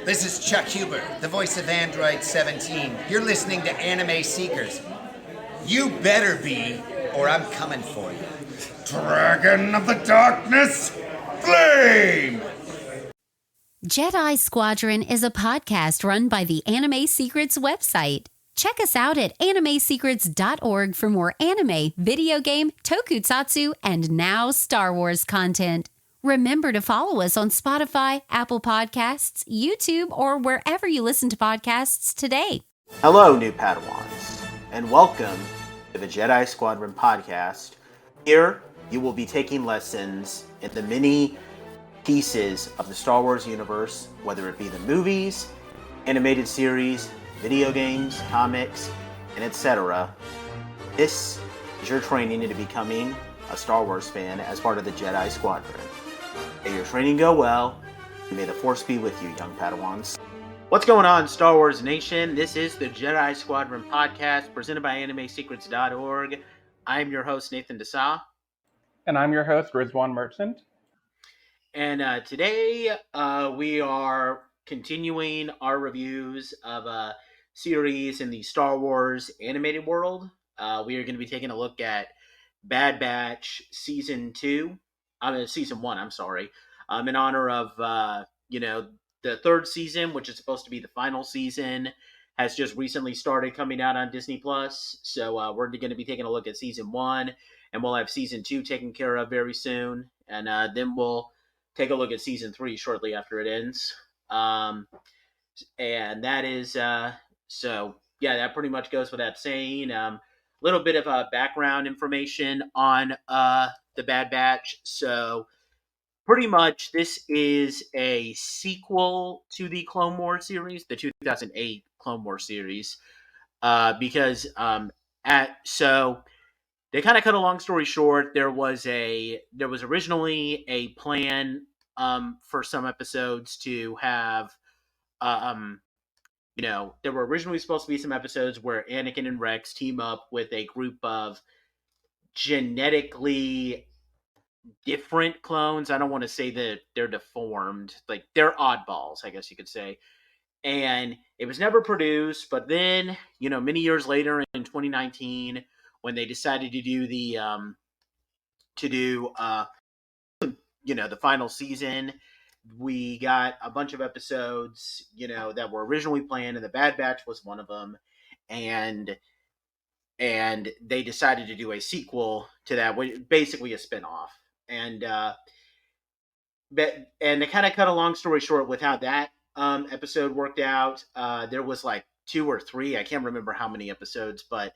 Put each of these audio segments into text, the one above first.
This is Chuck Huber, the voice of Android 17. You're listening to Anime Seekers. You better be, or I'm coming for you. Dragon of the Darkness, Flame! Jedi Squadron is a podcast run by the Anime Secrets website. Check us out at animesecrets.org for more anime, video game, tokusatsu, and now Star Wars content. Remember to follow us on Spotify, Apple Podcasts, YouTube, or wherever you listen to podcasts today. Hello, new Padawans, and welcome to the Jedi Squadron podcast. Here, you will be taking lessons in the many pieces of the Star Wars universe, whether it be the movies, animated series, video games, comics, and etc. This is your training into becoming a Star Wars fan as part of the Jedi Squadron. May your training go well, and may the Force be with you, young Padawans. What's going on, Star Wars Nation? This is the Jedi Squadron podcast presented by animesecrets.org. I'm your host, Nathan Desai. And I'm your host, Rizwan Merchant. And today we are continuing our reviews of a series in the Star Wars animated world. We are going to be taking a look at Bad Batch Season 1, in honor of, the third season, which is supposed to be the final season, has just recently started coming out on Disney+. So we're going to be taking a look at Season 1, and we'll have Season 2 taken care of very soon. And then we'll take a look at Season 3 shortly after it ends. And that is, that pretty much goes without saying. Little bit of background information on the Bad Batch. So pretty much this is a sequel to the Clone Wars series, the 2008 Clone Wars series, because they kind of cut a long story short. There was originally a plan for some episodes to have there were originally supposed to be some episodes where Anakin and Rex team up with a group of genetically different clones. I don't want to say that they're deformed, like they're oddballs, I guess you could say. And it was never produced, but then, many years later in 2019, when they decided to do the final season, we got a bunch of episodes, that were originally planned, and the Bad Batch was one of them. And they decided to do a sequel to that, basically a spinoff. And to kind of cut a long story short with how that episode worked out, there was like 2 or 3, I can't remember how many episodes, but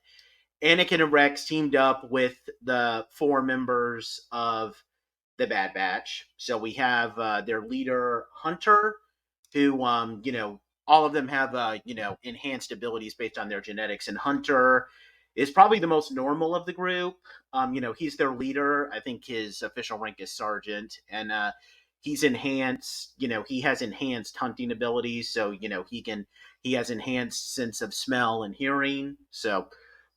Anakin and Rex teamed up with the 4 members of the Bad Batch. So we have their leader, Hunter, who, all of them have, enhanced abilities based on their genetics. And Hunter is probably the most normal of the group. He's their leader. I think his official rank is sergeant. And he's enhanced, he has enhanced hunting abilities. So, he has enhanced sense of smell and hearing. So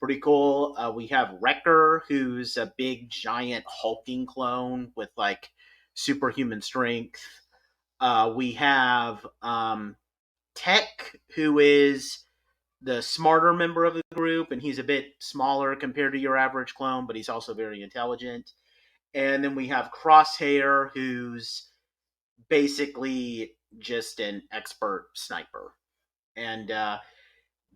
pretty cool. We have Wrecker, who's a big, giant, hulking clone with, like, superhuman strength. We have Tech, who is the smarter member of the group, and he's a bit smaller compared to your average clone, but he's also very intelligent. And then we have Crosshair, who's basically just an expert sniper. And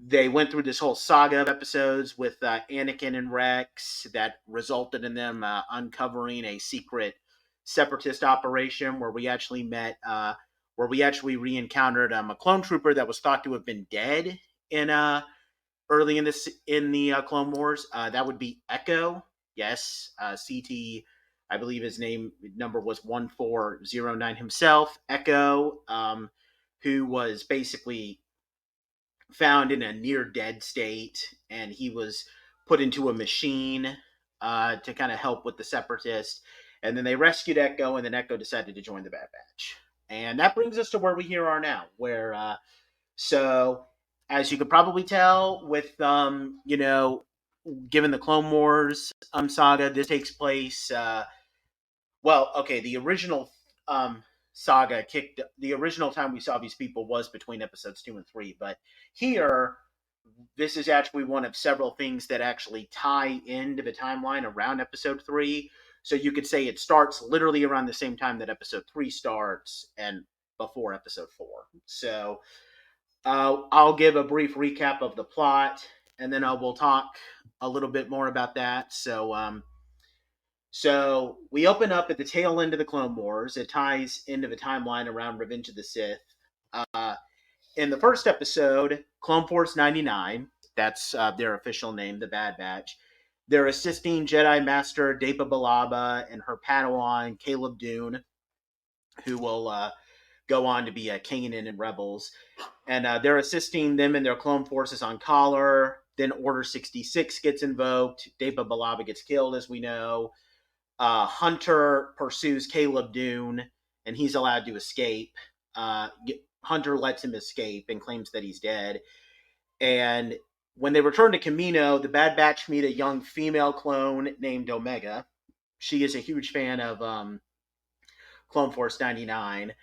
they went through this whole saga of episodes with Anakin and Rex that resulted in them uncovering a secret separatist operation where we actually re-encountered a clone trooper that was thought to have been dead in early in the Clone Wars. That would be Echo. Yes, CT, I believe his number was 1409 himself. Echo, who was basically found in a near-dead state, and he was put into a machine to kind of help with the separatists. And then they rescued Echo, and then Echo decided to join the Bad Batch. And that brings us to where we are now, where, so, as you could probably tell with, given the Clone Wars saga, this takes place, the original saga kicked. The original time we saw these people was between episodes 2 and 3, but here this is actually one of several things that actually tie into the timeline around episode 3. So you could say it starts literally around the same time that episode 3 starts and before episode 4. So I'll give a brief recap of the plot, and then we'll talk a little bit more about that. So we open up at the tail end of the Clone Wars. It ties into the timeline around Revenge of the Sith. In the first episode, Clone Force 99, that's their official name, the Bad Batch, they're assisting Jedi Master Depa Billaba and her Padawan, Caleb Dune, who will go on to be a Kanan in Rebels. And they're assisting them in their clone forces on Collar. Then Order 66 gets invoked. Depa Billaba gets killed, as we know. Hunter pursues Caleb Dune, and he's allowed to escape. Hunter lets him escape and claims that he's dead. And when they return to Kamino, the Bad Batch meet a young female clone named Omega. She is a huge fan of Clone Force 99.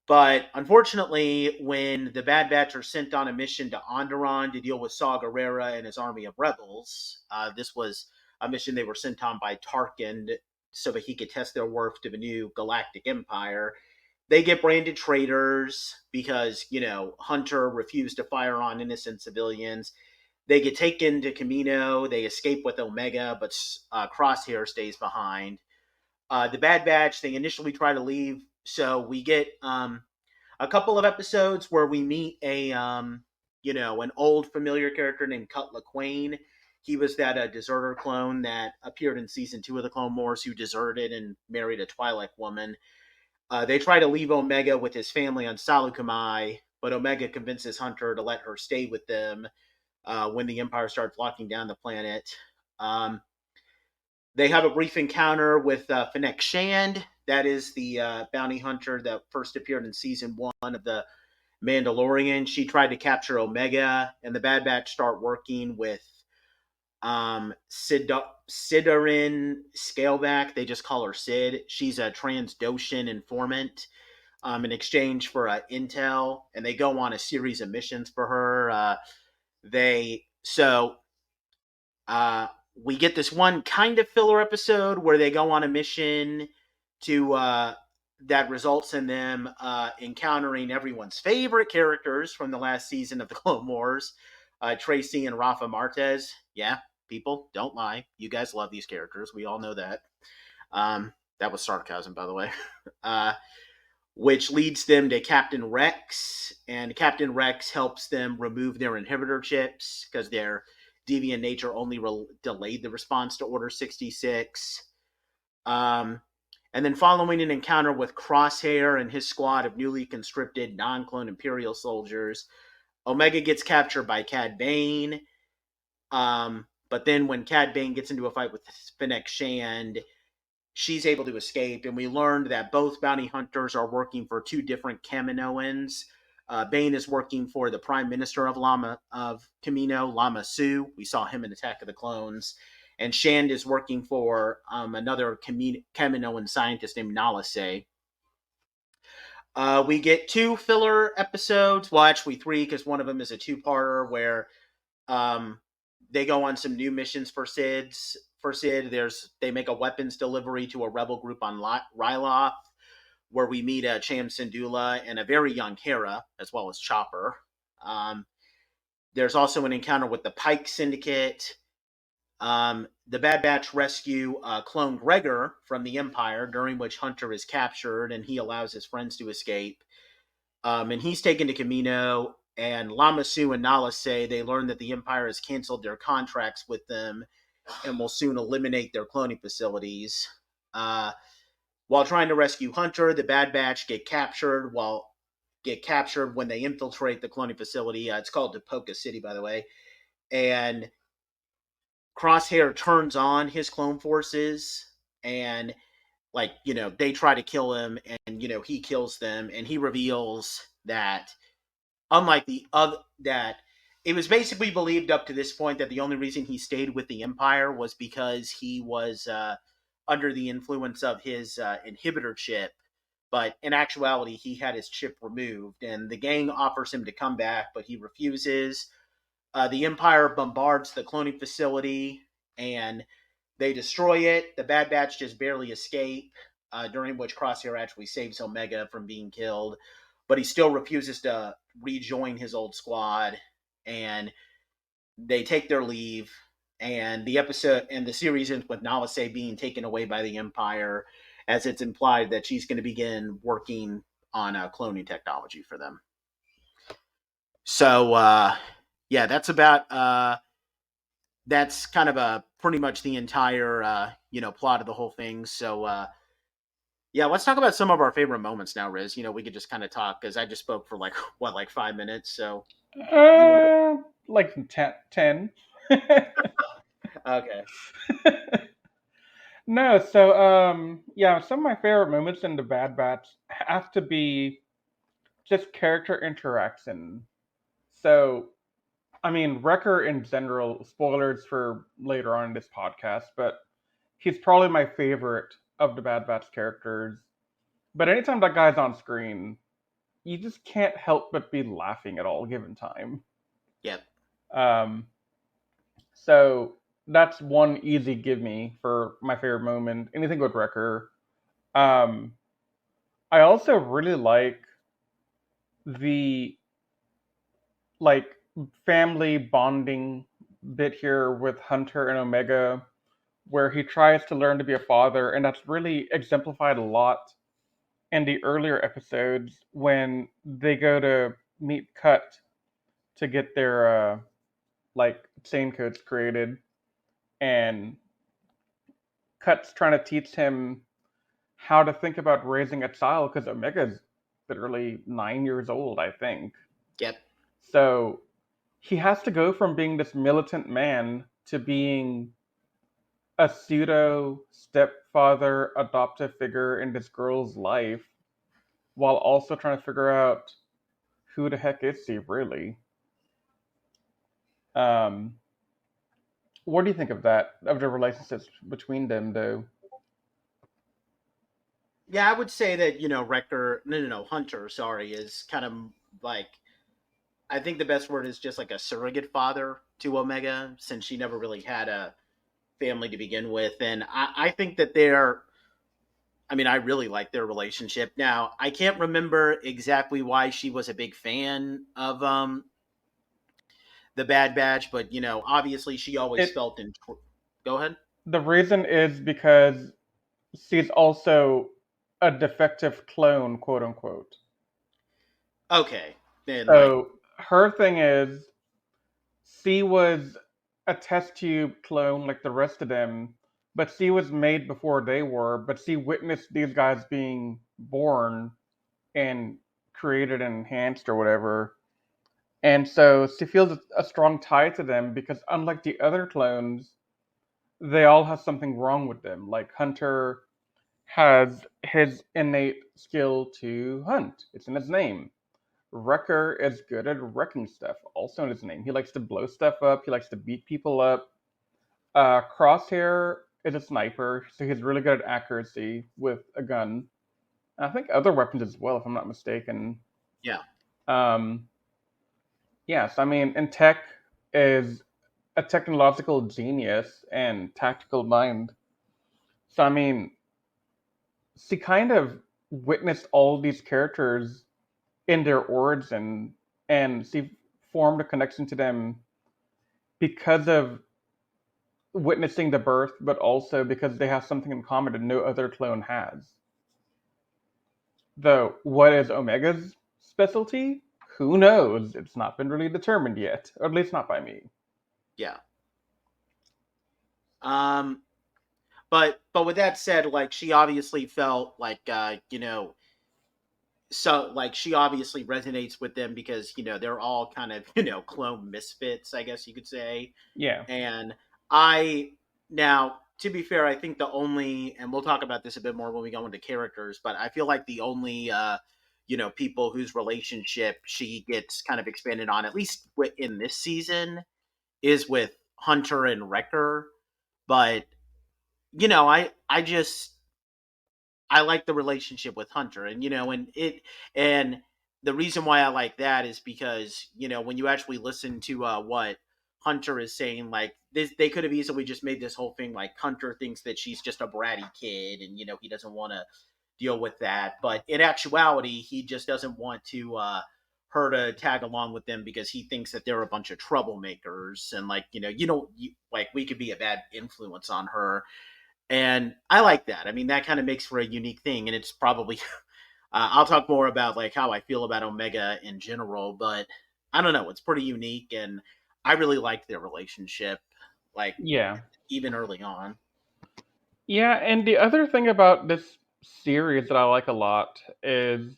But unfortunately, when the Bad Batch are sent on a mission to Onderon to deal with Saw Gerrera and his army of rebels, this was a mission they were sent on by Tarkin so that he could test their worth to the new Galactic Empire. They get branded traitors because, Hunter refused to fire on innocent civilians. They get taken to Kamino. They escape with Omega, but Crosshair stays behind. The Bad Batch, they initially try to leave. So we get a couple of episodes where we meet an old familiar character named Cutla Quain. He was that deserter clone that appeared in season 2 of the Clone Wars who deserted and married a Twi'lek woman. They try to leave Omega with his family on Salukamai, but Omega convinces Hunter to let her stay with them when the Empire starts locking down the planet. They have a brief encounter with Fennec Shand. That is the bounty hunter that first appeared in season 1 of The Mandalorian. She tried to capture Omega, and the Bad Batch start working with Sidarin Scaleback. They just call her Sid. She's a Trans-Doshan informant in exchange for intel, and they go on a series of missions for her. We get this one kind of filler episode where they go on a mission to that results in them encountering everyone's favorite characters from the last season of the Clone Wars, Tracy and Rafa Martez. Yeah, people, don't lie. You guys love these characters. We all know that. That was sarcasm, by the way. Which leads them to Captain Rex, and Captain Rex helps them remove their inhibitor chips because their deviant nature only delayed the response to Order 66. And then following an encounter with Crosshair and his squad of newly conscripted non-clone Imperial soldiers, Omega gets captured by Cad Bane. But then when Cad Bane gets into a fight with Fennec Shand, she's able to escape, and we learned that both bounty hunters are working for two different Kaminoans. Bane is working for the Prime Minister of Kamino, Lama Su. We saw him in Attack of the Clones. And Shand is working for another Kaminoan scientist named Nalase. We get 2 filler episodes. Well, actually 3, because one of them is a 2-parter where they go on some new missions for Sid. They make a weapons delivery to a rebel group on Ryloth, where we meet Cham Syndulla and a very young Hera, as well as Chopper. There's also an encounter with the Pike Syndicate. The Bad Batch rescue clone Gregor from the Empire, during which Hunter is captured, and he allows his friends to escape. And he's taken to Kamino, and Lama Su and Nala say they learn that the Empire has canceled their contracts with them and will soon eliminate their cloning facilities. While trying to rescue Hunter, the Bad Batch get captured when they infiltrate the cloning facility. It's called Tapoka City, by the way. And Crosshair turns on his clone forces, and they try to kill him, and he kills them, and he reveals that unlike the other, that it was basically believed up to this point that the only reason he stayed with the Empire was because he was under the influence of his inhibitor chip. but in actuality, he had his chip removed, and the gang offers him to come back, but he refuses. The Empire bombards the cloning facility, and they destroy it. The Bad Batch just barely escape, during which Crosshair actually saves Omega from being killed, but he still refuses to rejoin his old squad, and they take their leave. And the series ends with Nalase being taken away by the Empire, as it's implied that she's going to begin working on cloning technology for them. So, yeah, that's kind of pretty much the entire plot of the whole thing. So, yeah, let's talk about some of our favorite moments now, Riz. We could just kind of talk because I just spoke for like what, like 5 minutes. So you want Like 10. to? Okay. No, so yeah, some of my favorite moments in the Bad Batch have to be just character interaction. So, I mean, Wrecker in general, spoilers for later on in this podcast, but he's probably my favorite of the Bad Batch characters. But anytime that guy's on screen, you just can't help but be laughing at all given time. Yep. Um, so that's one easy give me for my favorite moment. Anything with Wrecker. Um, I also really like the like family bonding bit here with Hunter and Omega, where he tries to learn to be a father, and that's really exemplified a lot in the earlier episodes when they go to meet Cut to get their chain codes created, and Cut's trying to teach him how to think about raising a child because Omega's literally 9 years old, I think. Yep. So he has to go from being this militant man to being a pseudo stepfather adoptive figure in this girl's life while also trying to figure out who the heck is she really. Um, what do you think of that, of the relationships between them, though? Yeah, I would say that Wrecker, no, Hunter, sorry, is kind of like, I think the best word is just like a surrogate father to Omega, since she never really had a family to begin with, and I think that I really like their relationship. Now, I can't remember exactly why she was a big fan of the Bad Batch, but obviously she always It felt Go ahead. The reason is because she's also a defective clone, quote unquote. Okay, then So her thing is she was a test tube clone like the rest of them, but she was made before they were, but she witnessed these guys being born and created and enhanced or whatever. And so she feels a strong tie to them because unlike the other clones, they all have something wrong with them. Like Hunter has his innate skill to hunt. It's in his name. Wrecker is good at wrecking stuff, also in his name. He likes to blow stuff up, he likes to beat people up. Crosshair is a sniper, so he's really good at accuracy with a gun. I think other weapons as well, if I'm not mistaken. yeah, Um, yes, I mean, in tech is a technological genius and tactical mind. So, I mean, she kind of witnessed all these characters in their origin, and she formed a connection to them because of witnessing the birth, but also because they have something in common that no other clone has. Though, what is Omega's specialty? Who knows? It's not been really determined yet, or at least not by me. yeah. Um, but with that said, like she obviously felt like so like she obviously resonates with them because they're all kind of clone misfits, I guess you could say. Yeah. And I now, to be fair, I think the only, and we'll talk about this a bit more when we go into characters, but I feel like the only people whose relationship she gets kind of expanded on, at least in this season, is with Hunter and Wrecker. But I just I like the relationship with Hunter, and and the reason why I like that is because when you actually listen to what Hunter is saying, like they could have easily just made this whole thing like Hunter thinks that she's just a bratty kid, and he doesn't want to deal with that, but in actuality, he just doesn't want to her to tag along with them because he thinks that they're a bunch of troublemakers, and like like we could be a bad influence on her, and I like that. I mean, that kind of makes for a unique thing, and it's probably I'll talk more about like how I feel about Omega in general, but I don't know, it's pretty unique, and I really liked their relationship, like Yeah. even early on. Yeah, and the other thing about this series that I like a lot is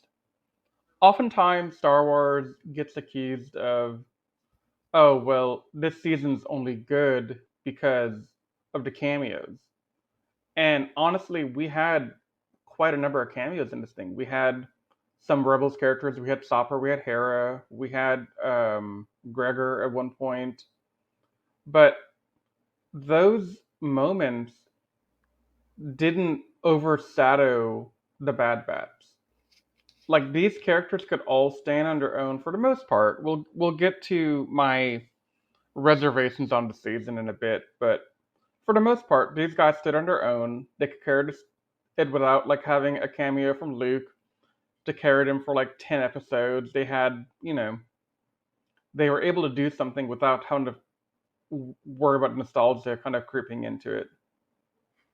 oftentimes Star Wars gets accused of, oh, well, this season's only good because of the cameos. And honestly, we had quite a number of cameos in this thing. We had some Rebels characters. We had Sopper. We had Hera. We had Gregor at one point. But those moments didn't overshadow the Bad Batch. Like these characters could all stand on their own for the most part. We'll get to my reservations on the season in a bit, but for the most part, these guys stood on their own. They could carry it without like having a cameo from Luke to carry them for like 10 episodes. They had, they were able to do something without having to worry about nostalgia kind of creeping into it.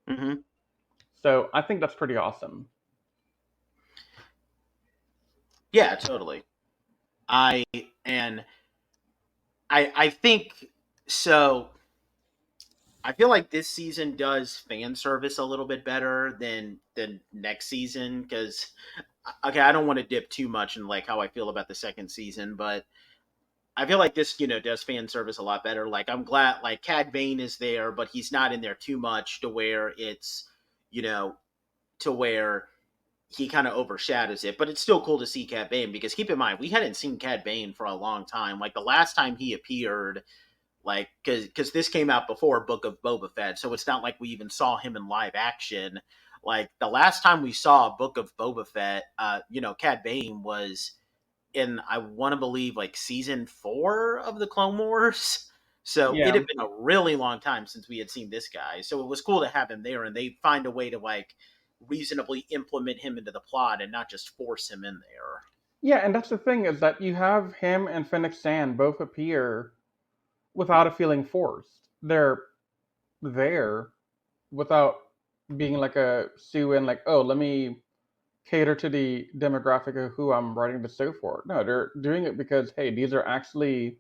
Mm-hmm. So I think that's pretty awesome. Yeah, totally. I and I think so. I feel like this season does fan service a little bit better than next season because okay, I don't want to dip too much in like how I feel about the second season, but I feel like this does fan service a lot better. Like I'm glad like Cad Bane is there, but he's not in there too much to where it's you know to where he kind of overshadows it. But it's still cool to see Cad Bane because keep in mind we hadn't seen Cad Bane for a long time. Like the last time he appeared like because this came out before Book of Boba Fett, so it's not like we even saw him in live action. Like the last time we saw Book of Boba Fett, Cad Bane was in I want to believe like season 4 of the Clone Wars. So it Yeah. had been a really long time since we had seen this guy. So it was cool to have him there, and they find a way to like reasonably implement him into the plot and not just force him in there. Yeah, and that's the thing is that you have him and Fennec Sand both appear without a feeling forced. They're there without being like a sue in, like, oh, let me cater to the demographic of who I'm writing the show for. No, they're doing it because, hey, these are actually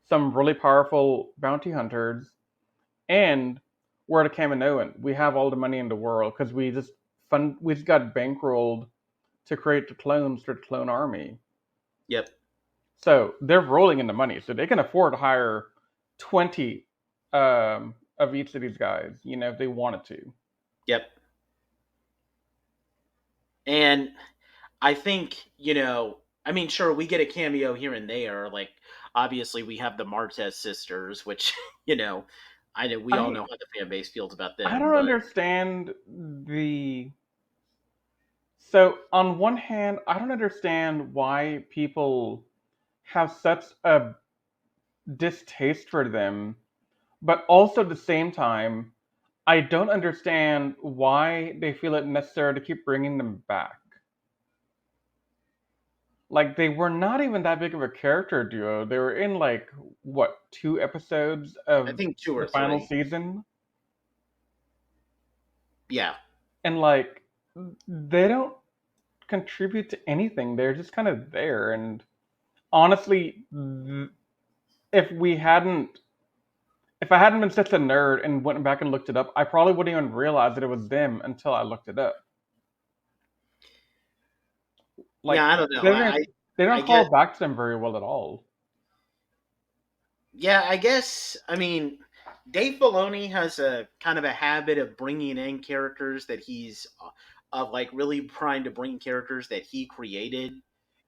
some really powerful bounty hunters, and we're at a Kaminoan. We have all the money in the world because we just got bankrolled to create the clones for the clone army. Yep. So they're rolling in the money, so they can afford to hire 20 of each of these guys, if they wanted to. Yep. And I think, I mean, sure, we get a cameo here and there. Like, obviously, we have the Martez sisters, which, I know we all I know how the fan base feels about I them, don't but understand the. So on one hand, I don't understand why people have such a distaste for them, but also at the same time, I don't understand why they feel it necessary to keep bringing them back. Like they were not even that big of a character duo. They were in like what 2 episodes I of think 2 the or final 3. season, Yeah. and like they don't contribute to anything. They're just kind of there. And honestly, if we hadn't, if I hadn't been such a nerd and went back and looked it up, I probably wouldn't even realize that it was them until I looked it up. Yeah, Like I don't know. they don't they I don't guess, call back to them very well at all. yeah, I guess, I mean, Dave Filoni has a kind of a habit of bringing in characters that of like really trying to bring characters that he created,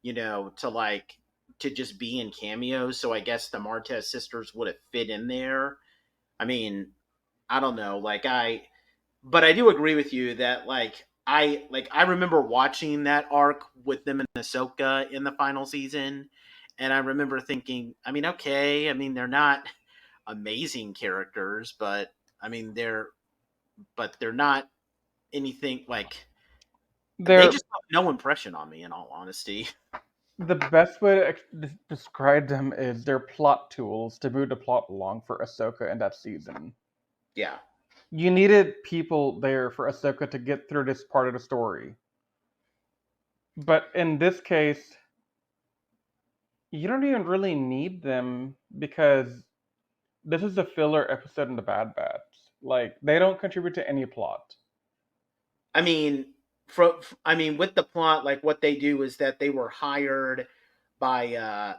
to like, to just be in cameos. So I guess the Martez sisters would have fit in there. I mean, I don't know. But I do agree with you that like I remember watching that arc with them and Ahsoka in the final season, and I remember thinking, I mean, okay, I mean they're not amazing characters, but I mean they're not anything like they They're just have no impression on me in all honesty. the best way to describe them is they're plot tools to move the plot along for Ahsoka in that season. Yeah. You needed people there for Ahsoka to get through this part of the story. But in this case, you don't even really need them because this is a filler episode in the Bad Batch. Like, they don't contribute to any plot. I mean, I mean, with the plot, like what they do is that by uh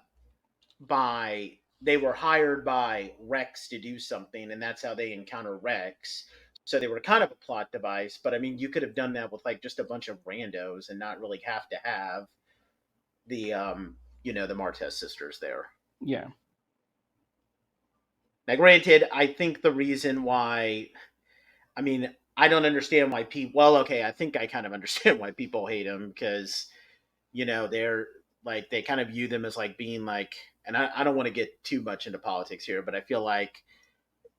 they were hired by Rex to do something, and that's how they encounter Rex. So they were kind of a plot device, but I mean, you could have done that with like just a bunch of randos and not really have to have the the Martez sisters there. Yeah. Now, granted, I think the reason why, I mean, I don't understand why people. Well, okay, I think I kind of understand why people hate him because they're like they kind of view them as like being like, and I don't want to get too much into politics here, but I feel like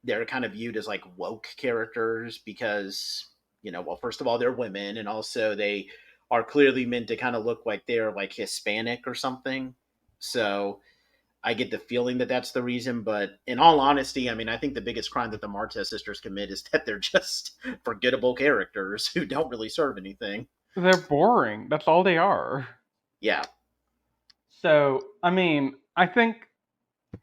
they're kind of viewed as like woke characters because well, first of all, they're women, and also they are clearly meant to kind of look like they're like Hispanic or something. So I get the feeling that that's the reason, but in all honesty, I mean, I think the biggest crime that the Martez sisters commit is that they're just forgettable characters who don't really serve anything. They're boring. That's all they are. Yeah. So, I mean, I think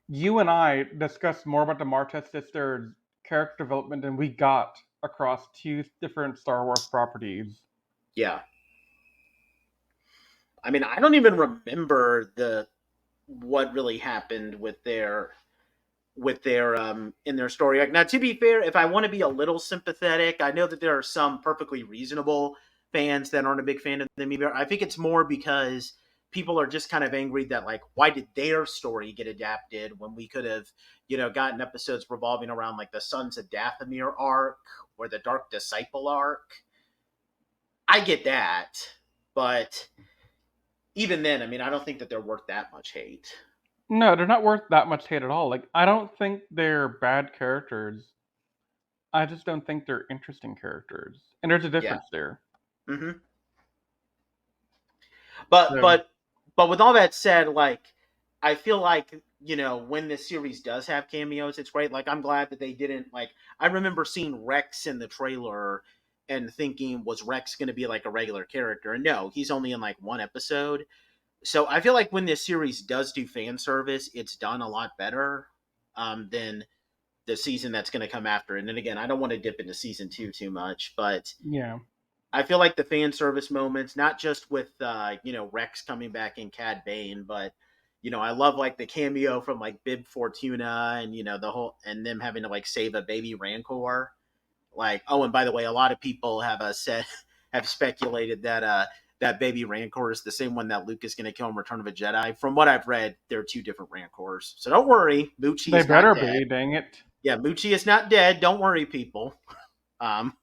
you and I discussed more about the Martez sisters' character development than we got across two different Star Wars properties. Yeah. I mean, I don't even remember the what really happened with their in their story arc. Now, to be fair, if I want to be a little sympathetic, I know that there are some perfectly reasonable fans that aren't a big fan of them either. I think it's more because people are just kind of angry that like why did their story get adapted when we could have gotten episodes revolving around like the Sons of Dathomir arc or the Dark Disciple arc. I get that, but even then, I mean, I don't think that they're worth that much hate. No, they're not worth that much hate at all. Like, I don't think they're bad characters. I just don't think they're interesting characters. And there's a Yeah. difference there. hmm But So, but but with all that said, like I feel like when the series does have cameos, it's great. Like I'm glad that they didn't like. I remember seeing Rex in the trailer and thinking, was Rex going to be like a regular character? And no, he's only in like one episode. So I feel like when this series does do fan service, it's done a lot better than the season that's going to come after. And then again, I don't want to dip into season two too much, but yeah. I feel like the fan service moments, not just with Rex coming back in Cad Bane, but I love like the cameo from like Bib Fortuna and the whole and them having to like save a baby Rancor. Like, oh, and by the way, a lot of people have said have speculated that that baby Rancor is the same one that Luke is going to kill in Return of a Jedi. From what I've read, they're two different Rancors, so don't worry, Moochie They is not better dead. be, dang it. Yeah, Moochie is not dead. Don't worry, people. Um,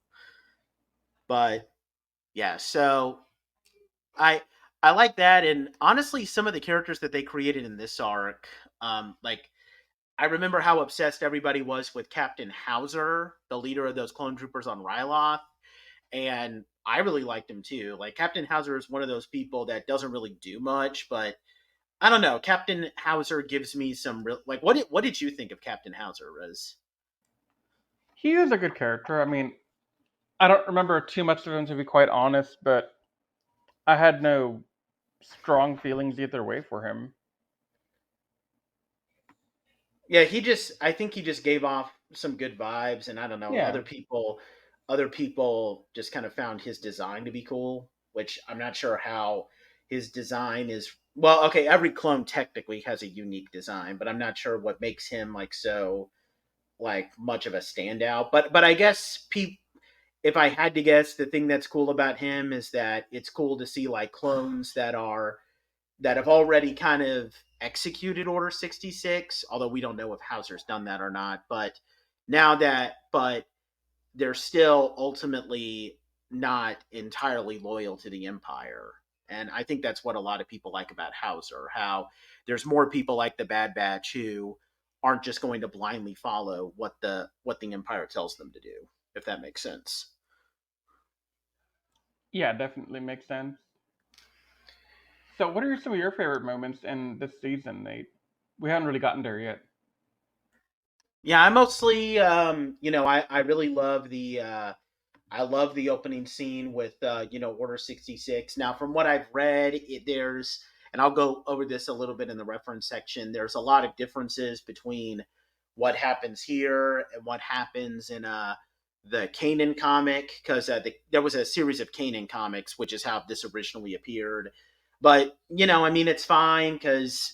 but yeah, so I I like that, and honestly, some of the characters that they created in this arc, like I remember how obsessed everybody was with Captain Hauser, the leader of those clone troopers on Ryloth, and I really liked him too. Like Captain Hauser is one of those people that doesn't really do much, but I don't know. Captain Hauser gives me some real like. What did you think of Captain Hauser, Riz? He is a good character. I mean, I don't remember too much of him to be quite honest, but I had no strong feelings either way for him. Yeah, I think he just gave off some good vibes, and I don't know, Yeah. other people just kind of found his design to be cool, which I'm not sure how his design is. Well, okay, every clone technically has a unique design, but I'm not sure what makes him like so like much of a standout. But I guess if I had to guess, the thing that's cool about him is that it's cool to see like clones that have already kind of executed Order 66, although we don't know if Hauser's done that or not. But now that, but they're still ultimately not entirely loyal to the Empire. And I think that's what a lot of people like about Hauser, how there's more people like the Bad Batch who aren't just going to blindly follow what the Empire tells them to do, if that makes sense. Yeah, definitely makes sense. So, what are some of your favorite moments in this season, Nate? We haven't really gotten there yet. Yeah, I mostly, I really love I love the opening scene with, Order 66. Now, from what I've read, and I'll go over this a little bit in the reference section, there's a lot of differences between what happens here and what happens in the Kanan comic, because there was a series of Kanan comics, which is how this originally appeared. But, it's fine because,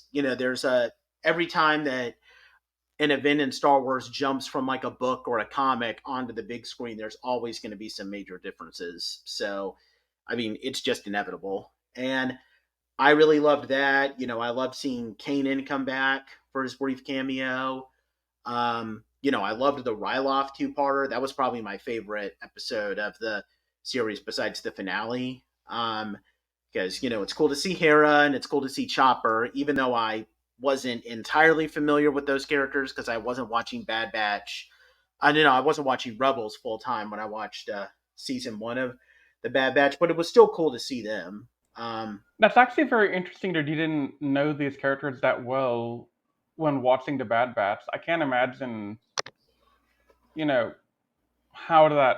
every time that an event in Star Wars jumps from like a book or a comic onto the big screen, there's always going to be some major differences. So, it's just inevitable. And I really loved that. I loved seeing Kanan come back for his brief cameo. I loved the Ryloth two-parter. That was probably my favorite episode of the series besides the finale. Because, it's cool to see Hera and it's cool to see Chopper, even though I wasn't entirely familiar with those characters because I wasn't watching Bad Batch. I wasn't watching Rebels full time when I watched season 1 of the Bad Batch, but it was still cool to see them. That's actually very interesting that you didn't know these characters that well when watching the Bad Batch. I can't imagine, you know, how that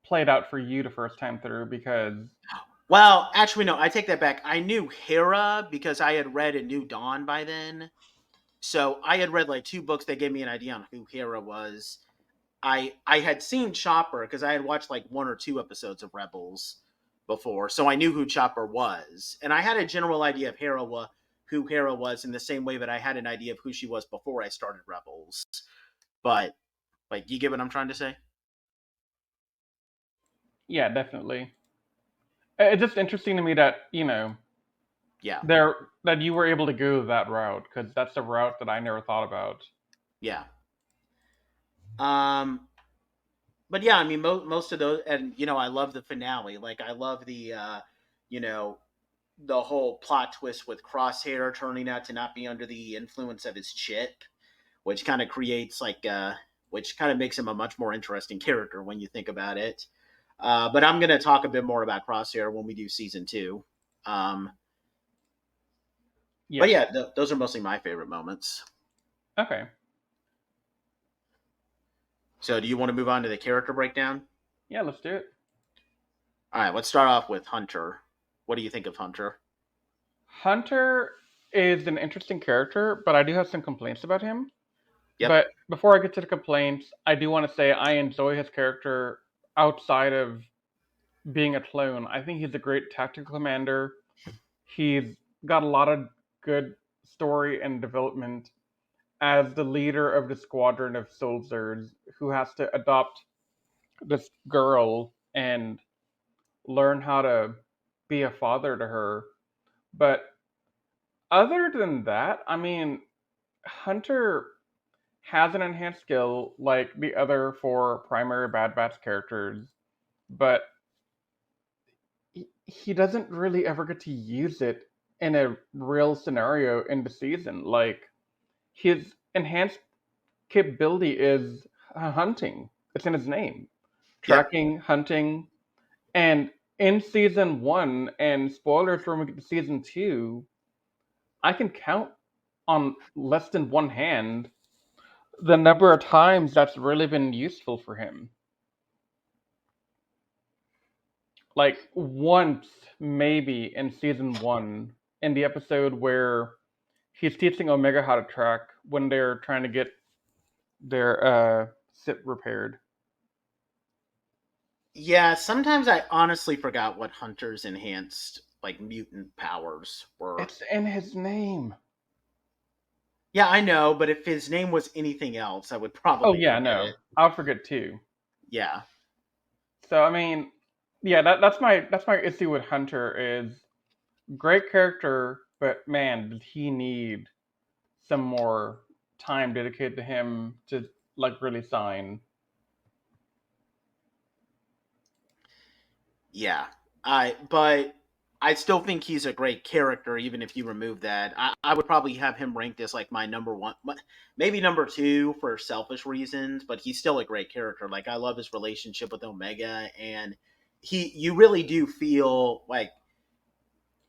played out for you the first time through because Well, actually, no, I take that back. I knew Hera because I had read A New Dawn by then. So I had read like 2 books that gave me an idea on who Hera was. I had seen Chopper because I had watched like 1 or 2 episodes of Rebels before, so I knew who Chopper was, and I had a general idea of who Hera was, in the same way that I had an idea of who she was before I started Rebels. But like, you get what I'm trying to say? yeah, definitely. It's just interesting to me that, Yeah, that you were able to go that route because that's a route that I never thought about. yeah. Um, but yeah, most of those, and I love the finale. Like, I love you know, the whole plot twist with Crosshair turning out to not be under the influence of his chip, which kind of creates which kind of makes him a much more interesting character when you think about it. But I'm going to talk a bit more about Crosshair when we do season 2. Um, but Yeah. yeah, those are mostly my favorite moments. Okay. So do you want to move on to the character breakdown? Yeah, let's do it. All right, let's start off with Hunter. What do you think of Hunter? Hunter is an interesting character, but I do have some complaints about him. Yep. But before I get to the complaints, I do want to say I enjoy his character outside of being a clone. I think he's a great tactical commander. He's got a lot of good story and development as the leader of the squadron of soldiers who has to adopt this girl and learn how to be a father to her. But other than that, Hunter has an enhanced skill like the other 4 primary Bad Batch characters, but he doesn't really ever get to use it in a real scenario in the season. Like, his enhanced capability is hunting. It's in his name. Yep. Tracking, hunting, and in season 1, and spoilers when we get to season 2, I can count on less than one hand the number of times that's really been useful for him. Like once, maybe in season 1, in the episode where he's teaching Omega how to track when they're trying to get their sit repaired. Yeah, sometimes I honestly forgot what Hunter's enhanced like mutant powers were. It's in his name. Yeah, I know, but if his name was anything else, I would Oh probably yeah, forget no, it. I'll forget too. Yeah. So yeah, that's my issue with Hunter is great character, but man, did he need some more time dedicated to him to like really sign. Yeah, but I still think he's a great character, even if you remove that. I would probably have him ranked as like my number one, maybe number two for selfish reasons, but he's still a great character. Like I love his relationship with Omega, and you really do feel like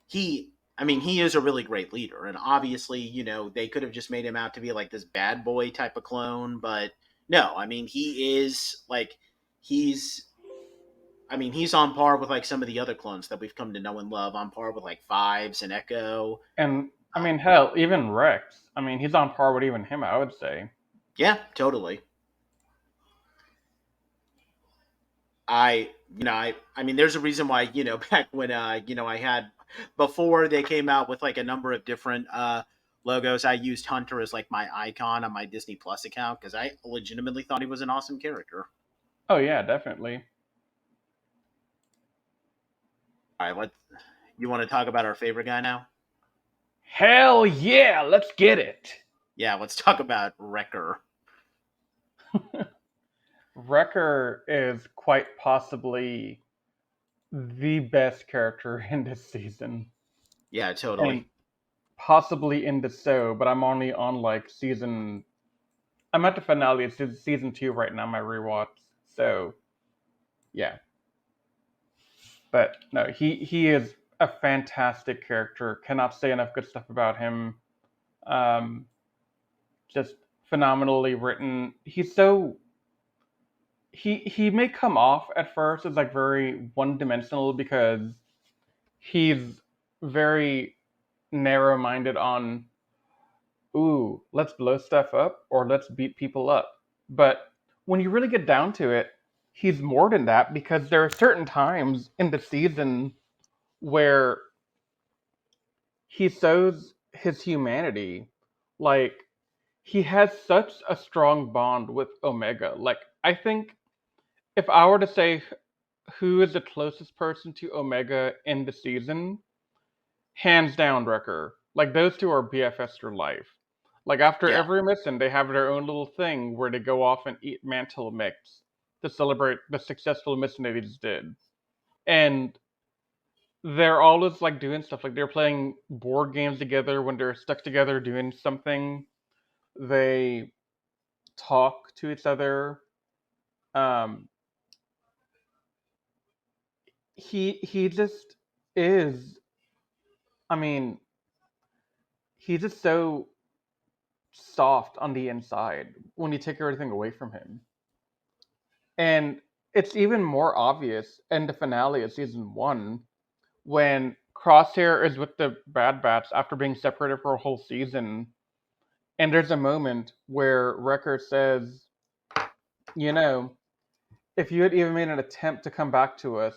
he. I mean, he is a really great leader, and obviously, they could have just made him out to be like this bad boy type of clone, but no. I mean, he is like he's he's on par with like some of the other clones that we've come to know and love, on par with like Fives and Echo. And I mean, hell, even Rex. I mean, he's on par with even him, I would say. Yeah, totally. I mean, there's a reason why back when I had before they came out with like a number of different logos, I used Hunter as like my icon on my Disney Plus account because I legitimately thought he was an awesome character. Oh yeah, definitely. All right, what you want to talk about our favorite guy now? Hell yeah, let's get it. Yeah, let's talk about Wrecker. Wrecker is quite possibly the best character in this season. Yeah, totally. And possibly in the show, but I'm only on like season. I'm at the finale. It's season 2 right now. My rewatch. So yeah, but no, he is a fantastic character. Cannot say enough good stuff about him. Um, just phenomenally written. He may come off at first as like very one dimensional because he's very narrow minded on, ooh, let's blow stuff up or let's beat people up. But when you really get down to it, he's more than that because there are certain times in the season where he shows his humanity. Like, he has such a strong bond with Omega. Like, I think if I were to say who is the closest person to Omega in the season, hands down Wrecker. Like those two are BFS for life. Like after Yeah. every mission, they have their own little thing where they go off and eat mantle mix to celebrate the successful mission they just did. And they're always like doing stuff. Like they're playing board games together when they're stuck together doing something. They talk to each other. Um, he just is. I mean, he's just so soft on the inside when you take everything away from him. And it's even more obvious in the finale of season 1 when Crosshair is with the Bad Batch after being separated for a whole season. And there's a moment where Wrecker says, you know, if you had even made an attempt to come back to us,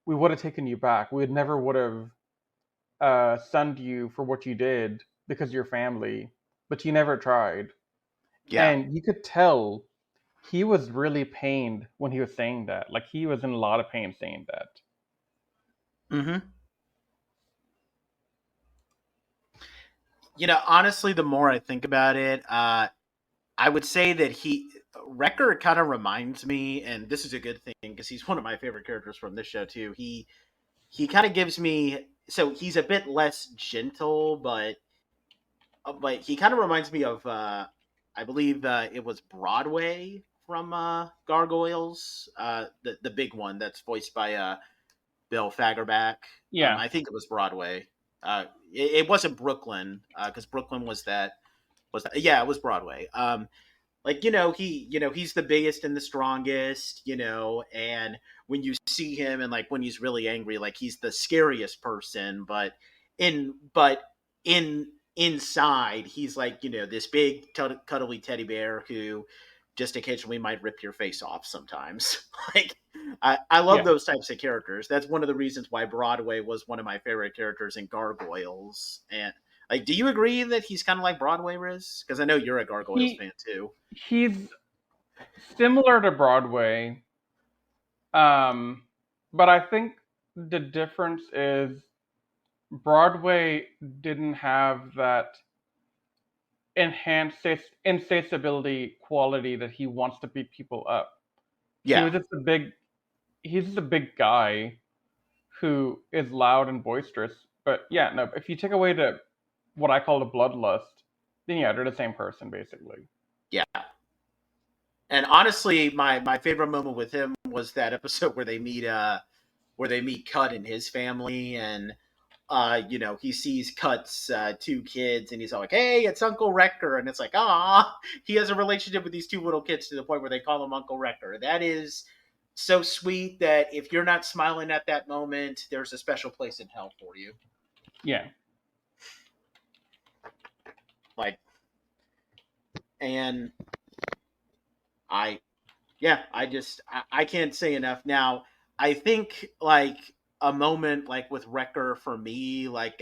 we would have taken you back. We never would have sunned you for what you did because of your family, but you never tried. Yeah. And you could tell he was really pained when he was saying that. Like he was in a lot of pain saying that. Mm-hmm. Honestly, the more I think about it, I would say that Wrecker kind of reminds me, and this is a good thing because he's one of my favorite characters from this show too. He kind of gives me, so he's a bit less gentle, but he kind of reminds me of I believe it was Broadway from Gargoyles, the big one that's voiced by Bill Fagerback. Yeah. I think it was Broadway. It wasn't Brooklyn because Brooklyn was that, yeah, it was Broadway. Like he's the biggest and the strongest, and when you see him and like when he's really angry, like he's the scariest person, but in inside he's like this big cuddly teddy bear who just occasionally might rip your face off sometimes. Like I love Yeah. those types of characters. That's one of the reasons why Broadway was one of my favorite characters in Gargoyles. And like, do you agree that he's kind of like Broadway, Riz? Because I know you're a Gargoyles He fan too. he's similar to Broadway. Um but I think the difference is Broadway didn't have that enhanced insatiability quality that he wants to beat people up. He Yeah, was just a big he's just a big guy who is loud and boisterous. But yeah, no, if you take away the what I call the bloodlust, then yeah, they're the same person basically. Yeah. And honestly, my favorite moment with him was that episode where they meet Cut and his family, and he sees Cut's two kids, and he's all like, "Hey, it's Uncle Wrecker," and it's like, ah, he has a relationship with these two little kids to the point where they call him Uncle Wrecker. That is so sweet that if you're not smiling at that moment, there's a special place in hell for you. Yeah. Like, and I I can't say enough. Now, I think like a moment like with Wrecker for me, like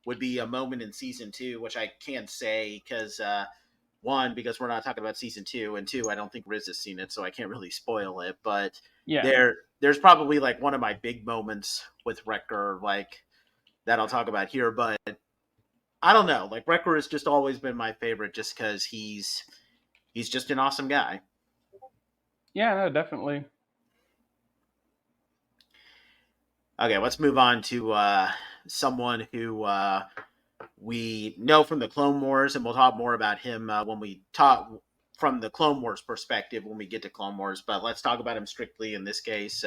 would be a moment in season 2, which I can't say because one, because we're not talking about season 2, and two, I don't think Riz has seen it, so I can't really spoil it. But Yeah. there's probably like one of my big moments with Wrecker, like that I'll talk about here. But I don't know, like Wrecker has just always been my favorite, just because he's just an awesome guy. Yeah, no, definitely. Okay, let's move on to someone who we know from the Clone Wars, and we'll talk more about him when we talk from the Clone Wars perspective when we get to Clone Wars. But let's talk about him strictly in this case.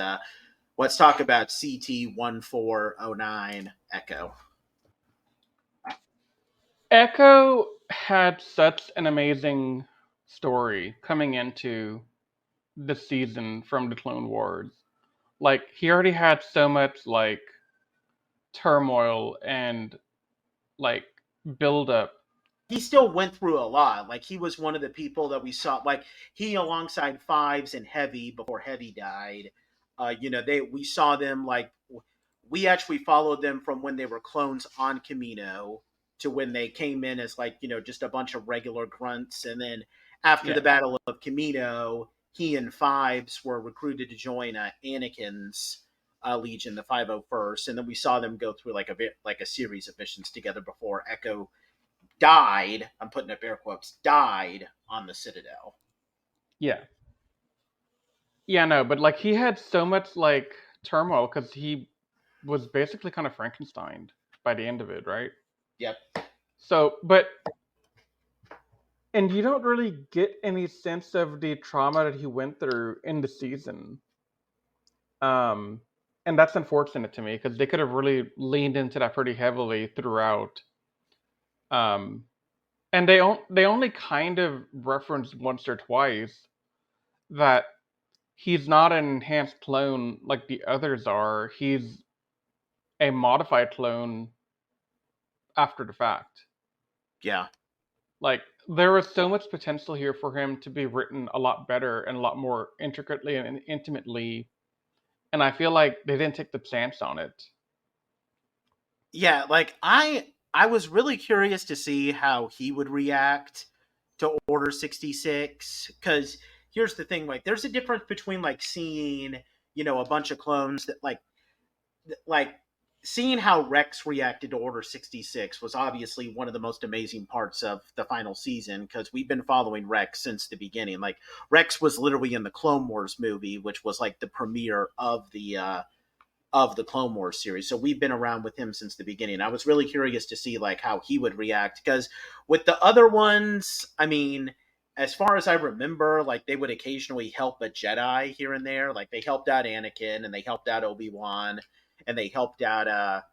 Let's talk about CT-1409 Echo. Echo had such an amazing story coming into the season from the Clone Wars. Like he already had so much like turmoil and like build up. He still went through a lot. Like he was one of the people that we saw. Like he, alongside Fives and Heavy before Heavy died. We saw them like we actually followed them from when they were clones on Camino to when they came in as like just a bunch of regular grunts, and then after Yeah. the Battle of Camino, he and Fives were recruited to join Anakin's Legion, the 501st, and then we saw them go through like a series of missions together before Echo died. I'm putting up air quotes. Died on the Citadel. Yeah. Yeah, no, but like he had so much like turmoil because he was basically kind of Frankenstein by the end of it, right? Yep. So, but and you don't really get any sense of the trauma that he went through in the season. Um, and that's unfortunate to me because they could have really leaned into that pretty heavily throughout. Um, and they only kind of referenced once or twice that he's not an enhanced clone like the others are. He's a modified clone after the fact. Yeah. Like there was so much potential here for him to be written a lot better and a lot more intricately and intimately, and I feel like they didn't take the chance on it. Yeah, like I was really curious to see how he would react to Order 66, cuz here's the thing, like there's a difference between like seeing, a bunch of clones that like seeing how Rex reacted to Order 66 was obviously one of the most amazing parts of the final season, because we've been following Rex since the beginning. Like Rex was literally in the Clone Wars movie, which was like the premiere of the Clone Wars series. So we've been around with him since the beginning. I was really curious to see like how he would react, because with the other ones, I mean, as far as I remember, like they would occasionally help a Jedi here and there. Like they helped out Anakin, and they helped out Obi-Wan, and they helped out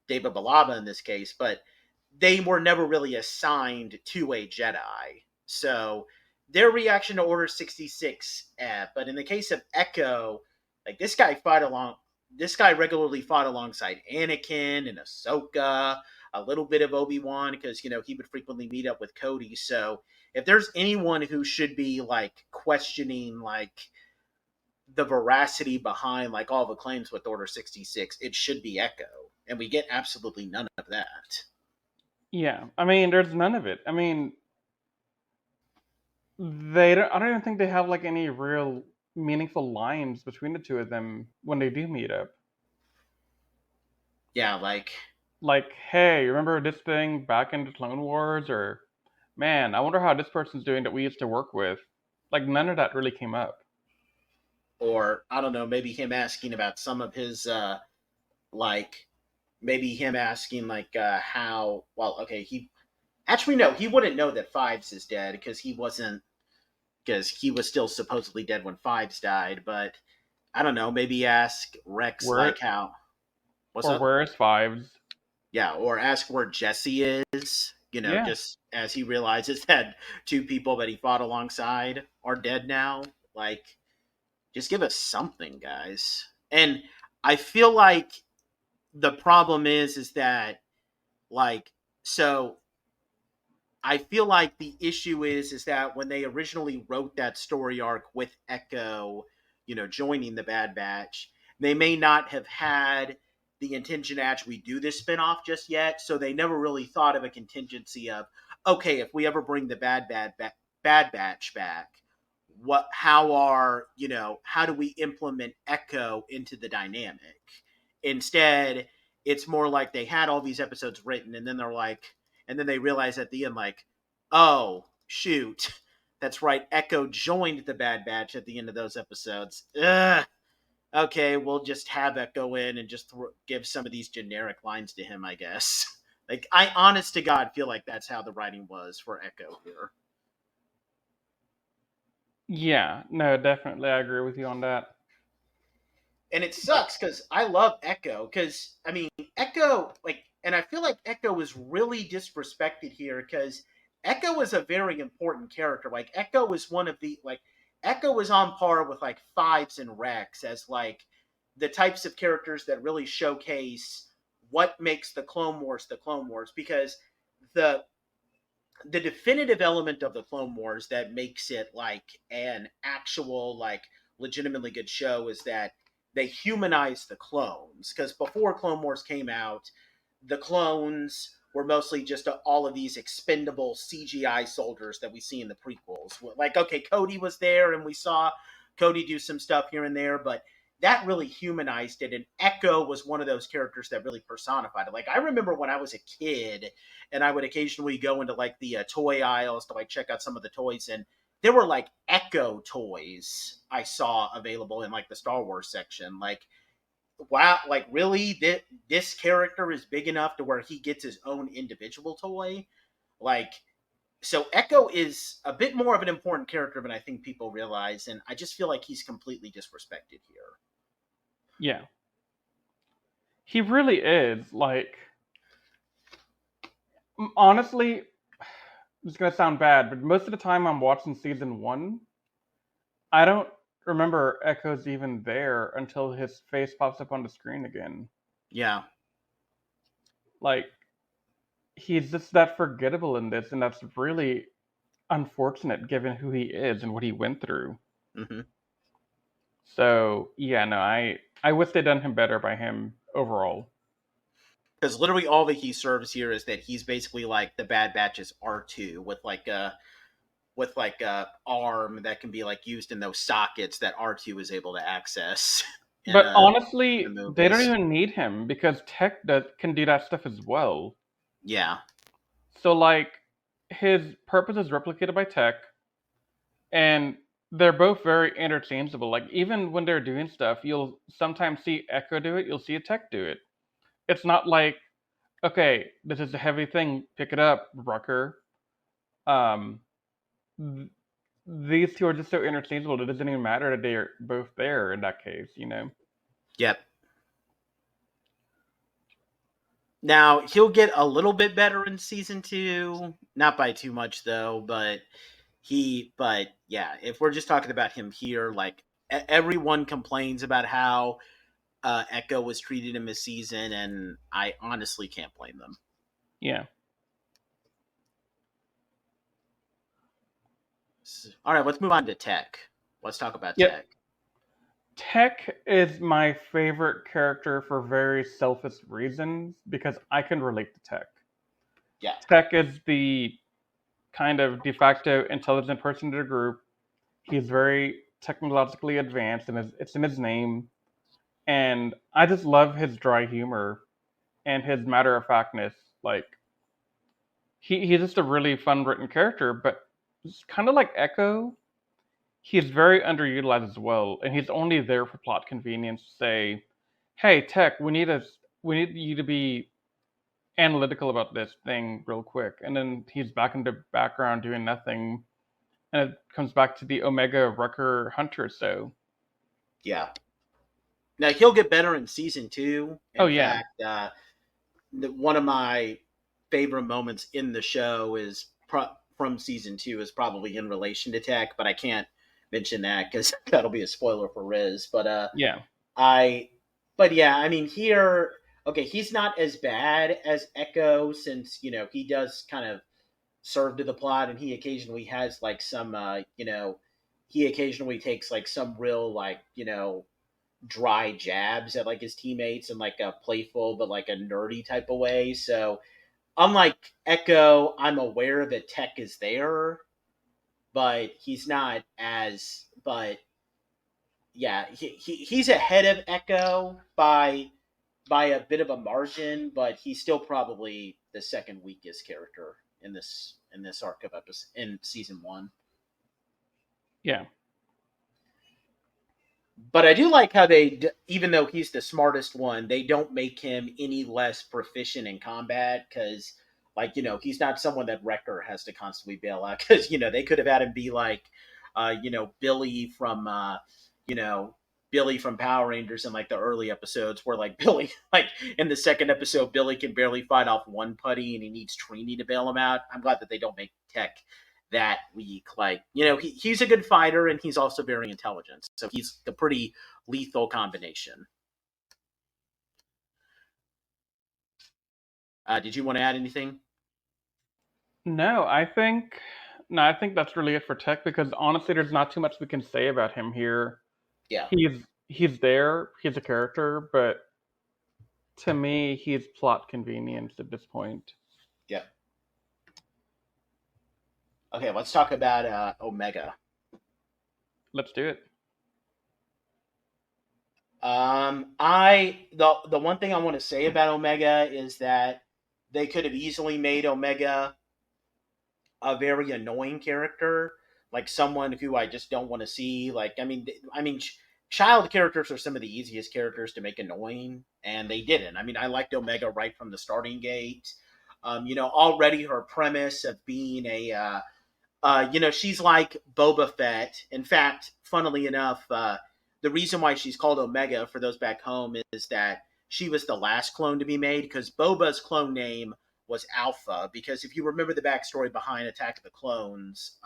David Balaba in this case, but they were never really assigned to a Jedi. So their reaction to Order 66, but in the case of Echo, like this guy regularly fought alongside Anakin and Ahsoka, a little bit of Obi-Wan, because he would frequently meet up with Cody. So if there's anyone who should be like questioning like the veracity behind like all the claims with Order 66, it should be Echo, and we get absolutely none of that. Yeah, I mean, there's none of it. I mean, they don't. I don't even think they have like any real meaningful lines between the two of them when they do meet up. Yeah, Like, hey, remember this thing back in the Clone Wars? Or, man, I wonder how this person's doing that we used to work with. Like, none of that really came up. or I don't know, maybe him asking about some of his like maybe him asking like how well okay he actually no he wouldn't know that Fives is dead because he was still supposedly dead when Fives died, but I don't know, maybe ask Rex Where like how what's or up? where is Fives? Yeah, or ask where Jesse is, Yeah. just as he realizes that two people that he fought alongside are dead now. Like, just give us something, guys. And I feel like the problem is that like so I feel like the issue is that when they originally wrote that story arc with Echo, joining the Bad Batch, they may not have had the intention to actually do this spinoff just yet. So they never really thought of a contingency of, okay, if we ever bring the Bad Batch back, how do we implement Echo into the dynamic? Instead, it's more like they had all these episodes written, and then they're like, and then they realize at the end, like, oh shoot, that's right, Echo joined the Bad Batch at the end of those episodes. Ugh. Okay, we'll just have Echo in and just give some of these generic lines to him, I guess. Like, I honest to God feel like that's how the writing was for Echo here. Yeah, no, definitely, I agree with you on that. And it sucks because I love Echo. Because I mean, Echo, like, and I feel like Echo is really disrespected here because Echo is a very important character. Like, Echo is one of the Echo is on par with like Fives and Rex as like the types of characters that really showcase what makes the Clone Wars the Clone Wars. Because the the definitive element of the Clone Wars that makes it like an actual like legitimately good show is that they humanize the clones, because before Clone Wars came out, the clones were mostly just all of these expendable CGI soldiers that we see in the prequels. Like, okay, Cody was there and we saw Cody do some stuff here and there, but that really humanized it. And Echo was one of those characters that really personified it. Like, I remember when I was a kid and I would occasionally go into like the toy aisles to like check out some of the toys, and there were like Echo toys I saw available in like the Star Wars section. Like, wow, like really, this character is big enough to where he gets his own individual toy. Like, so Echo is a bit more of an important character than I think people realize, and I just feel like he's completely disrespected here. Yeah, he really is. Like, honestly, it's gonna sound bad, but most of the time I'm watching season one, I don't remember Echo's even there until his face pops up on the screen again. Yeah. Like, he's just that forgettable in this, and that's really unfortunate given who he is and what he went through. Mm-hmm. So yeah, no, I wish they'd done him better by him overall. Because literally all that he serves here is that he's basically like the Bad Batch's R2 with like a arm that can be like used in those sockets that R2 is able to access in But the honestly, they don't movies. even need him because Tech can do that stuff as well. Yeah. So like, his purpose is replicated by Tech, and they're both very interchangeable. Like, even when they're doing stuff, you'll sometimes see Echo do it, you'll see a Tech do it. It's not like, okay, this is a heavy thing, pick it up, Rucker. Um, th- these two are just so interchangeable. It doesn't even matter that they're both there in that case, you know. Yep. Now he'll get a little bit better in season two, not by too much though. But yeah, if we're just talking about him here, like everyone complains about how Echo was treated in this season, and I honestly can't blame them. Yeah. All right, let's move on to Tech. Let's talk about Yep. Tech. Tech is my favorite character for very selfish reasons because I can relate to Tech. Yeah. Tech is the kind of de facto intelligent person in the group. He's very technologically advanced, and it's in his name. And I just love his dry humor and his matter of factness. Like, he's just a really fun written character, but kind of like Echo, he's very underutilized as well, and he's only there for plot convenience to say, "Hey, Tech, we need you to be analytical about this thing real quick," and then he's back in the background doing nothing, and it comes back to the Omega Wrecker Hunter. So, Yeah. Now he'll get better in season 2. oh In yeah, fact, one of my favorite moments in the show is from season 2 is probably in relation to Tech, but I can't mention that because that'll be a spoiler for Riz. But yeah, I, but yeah, I mean here, okay, he's not as bad as Echo since he does kind of serve to the plot, and he occasionally has like some, he occasionally takes like some real like dry jabs at like his teammates in like a playful but like a nerdy type of way. So unlike Echo, I'm aware that Tech is there, but he's not as. But yeah, he's ahead of Echo by a bit of a margin, but he's still probably the second weakest character in this arc of episode in season 1. yeah. But I do like how even though he's the smartest one, they don't make him any less proficient in combat because, like, he's not someone that Wrecker has to constantly bail out because, they could have had him be like, Billy from, you know, Billy from Power Rangers in like the early episodes where like Billy, like in the second episode, Billy can barely fight off one putty and he needs Trini to bail him out. I'm glad that they don't make Tech that weak. Like, he's a good fighter and he's also very intelligent. So he's a pretty lethal combination. Did you want to add anything? No, I think that's really it for Tech because honestly, there's not too much we can say about him here. Yeah. He's there, he's a character, but to me, he's plot convenience at this point. Yeah. Okay, let's talk about Omega. Let's do it. The one thing I want to say about Omega is that they could have easily made Omega a very annoying character, like someone who I just don't want to see. Like, child characters are some of the easiest characters to make annoying, and they didn't. I mean, I liked Omega right from the starting gate. Already her premise of being she's like Boba Fett. In fact, funnily enough, the reason why she's called Omega for those back home is that she was the last clone to be made because Boba's clone name was Alpha. Because if you remember the backstory behind Attack of the Clones,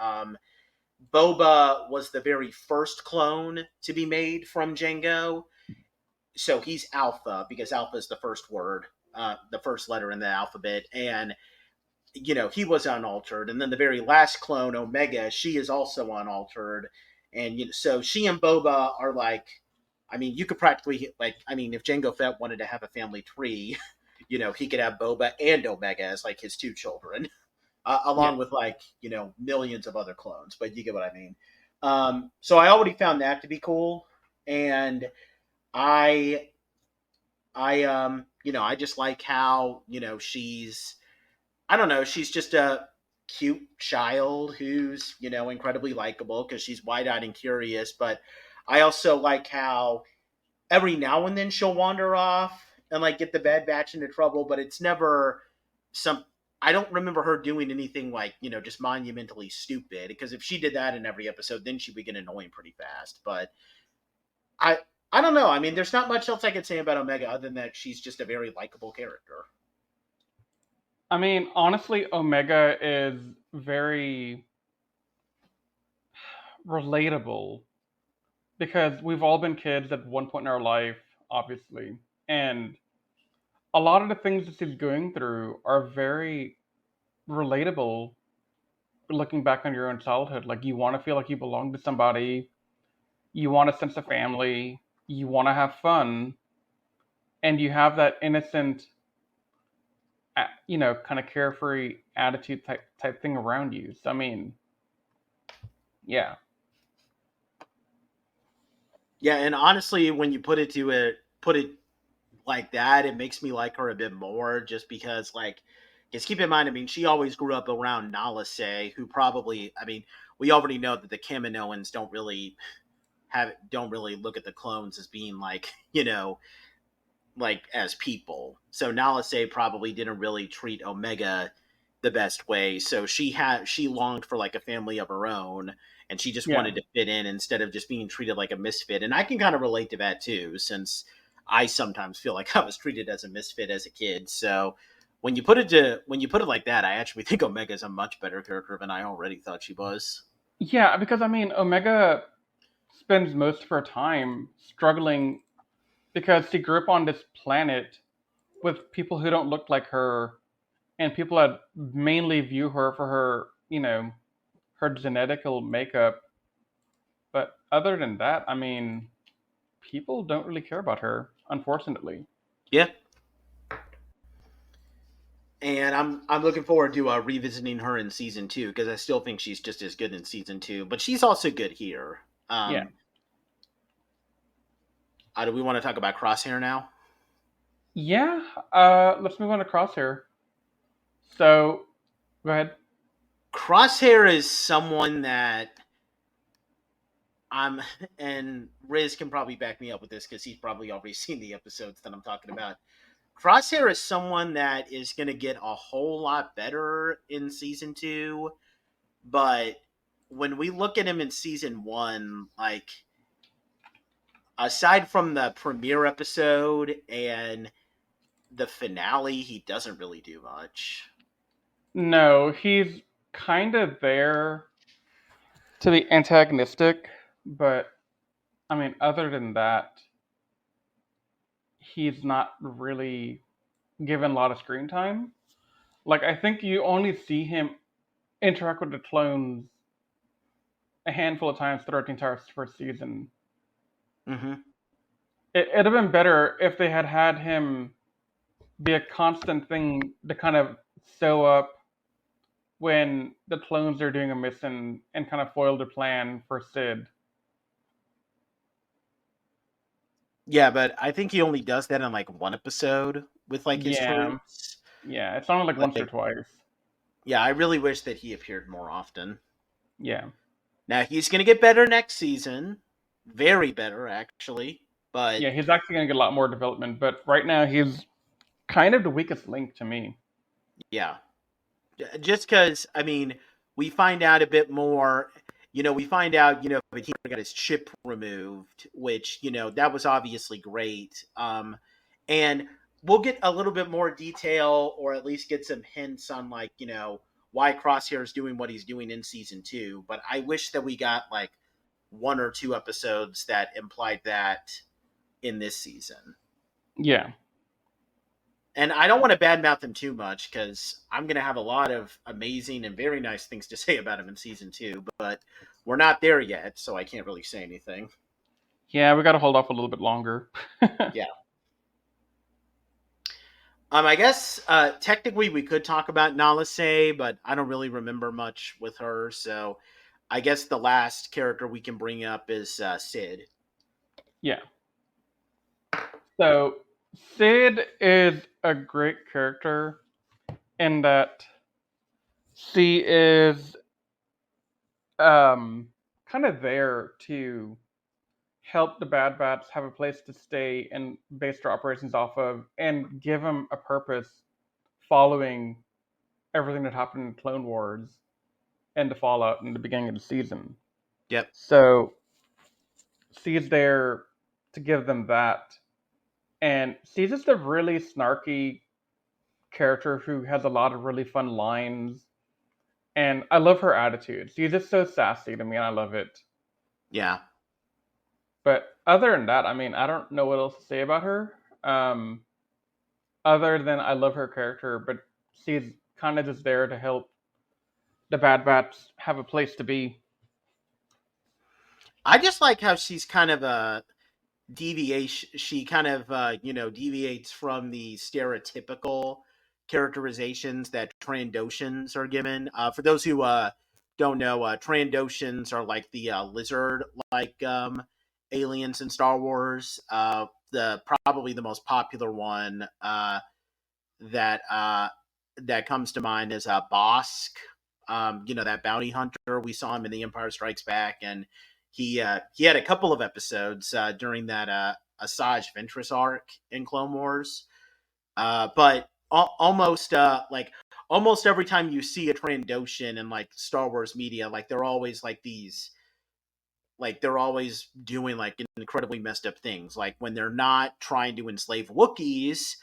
Boba was the very first clone to be made from Jango. So he's Alpha because Alpha is the first word, the first letter in the alphabet. And he was unaltered. And then the very last clone, Omega, she is also unaltered. And so she and Boba are like, you could practically if Jango Fett wanted to have a family tree, he could have Boba and Omega as like his two children, Yeah. along with like millions of other clones. But you get what I mean. So I already found that to be cool, and I I just like how she's I don't know. She's just a cute child who's, incredibly likable because she's wide eyed and curious. But I also like how every now and then she'll wander off and like get the Bad Batch into trouble, but it's never some. I don't remember her doing anything like, just monumentally stupid because if she did that in every episode, then she would get annoying pretty fast. But I, I don't know. I mean, there's not much else I could say about Omega other than that she's just a very likable character. I mean, honestly, Omega is very relatable because we've all been kids at one point in our life, obviously. And a lot of the things that she's going through are very relatable looking back on your own childhood. Like, you want to feel like you belong to somebody, you want a sense of family, you want to have fun, and you have that innocent, kind of carefree attitude type thing around you. So, I mean, yeah. Yeah, and honestly, when you put it like that, it makes me like her a bit more just because, like, just keep in mind, she always grew up around Nala Se, who probably, we already know that the Kaminoans don't really look at the clones as being like, like as people. So Nalase probably didn't really treat Omega the best way. So she longed for like a family of her own, and she just Yeah. wanted to fit in instead of just being treated like a misfit. And I can kind of relate to that too, since I sometimes feel like I was treated as a misfit as a kid. So when you put it like that, I actually think Omega is a much better character than I already thought she was. Yeah, because I mean, Omega spends most of her time struggling because she grew up on this planet with people who don't look like her and people that mainly view her for her, her genetical makeup. But other than that, I mean, people don't really care about her, unfortunately. Yeah. And I'm looking forward to revisiting her in season 2 because I still think she's just as good in season 2, but she's also good here. Yeah. Do we want to talk about Crosshair now? Yeah, let's move on to Crosshair. So, go ahead. Crosshair is someone that I'm, and Riz can probably back me up with this because he's probably already seen the episodes that I'm talking about. Crosshair is someone that is going to get a whole lot better in season 2, but when we look at him in season 1, like, aside from the premiere episode and the finale, he doesn't really do much. No, he's kind of there to be antagonistic, but I mean, other than that, he's not really given a lot of screen time. Like, I think you only see him interact with the clones a handful of times throughout the entire first season. Mm-hmm. It'd have been better if they had had him be a constant thing to kind of sew up when the clones are doing a mission and kind of foil the plan for Sid. Yeah, but I think he only does that in like one episode with like his Yeah, troops. yeah, it's only like once or Like, twice. yeah, I really wish that he appeared more often. Yeah, Now he's gonna get better next season, very better actually. But yeah, he's actually gonna get a lot more development, but right now he's kind of the weakest link to me. yeah, just because I mean, we find out a bit more. We find out that he got his chip removed, which that was obviously great. And we'll get a little bit more detail, or at least get some hints on like why Crosshair is doing what he's doing in season 2. But I wish that we got like one or two episodes that implied that in this season. Yeah, And I don't want to badmouth him too much because I'm going to have a lot of amazing and very nice things to say about him in season 2, but we're not there yet, so I can't really say anything. yeah, we gotta hold off a little bit longer. Yeah. I guess technically we could talk about Nalase, but I don't really remember much with her, so I guess the last character we can bring up is Sid. Yeah. So Sid is a great character in that she is kind of there to help the Bad Bats have a place to stay and base their operations off of, and give them a purpose following everything that happened in Clone Wars and the Fallout in the beginning of the season. Yep. So she's there to give them that, and she's just a really snarky character who has a lot of really fun lines, and I love her attitude. She's just so sassy to me, and I love it. Yeah. But other than that, I mean, I don't know what else to say about her. Other than I love her character, but she's kind of just there to help the Bad Bats have a place to be. I just like how she's kind of a deviation. She kind of deviates from the stereotypical characterizations that Trandoshans are given. For those who don't know, Trandoshans are like the lizard like aliens in Star Wars. The probably the most popular one that that comes to mind is Bosk. that bounty hunter. We saw him in The Empire Strikes Back, and he had a couple of episodes during that Asajj Ventress arc in Clone Wars. But almost almost every time you see a Trandoshan in like Star Wars media, like they're always like these, like they're always doing like incredibly messed up things. Like when they're not trying to enslave Wookiees,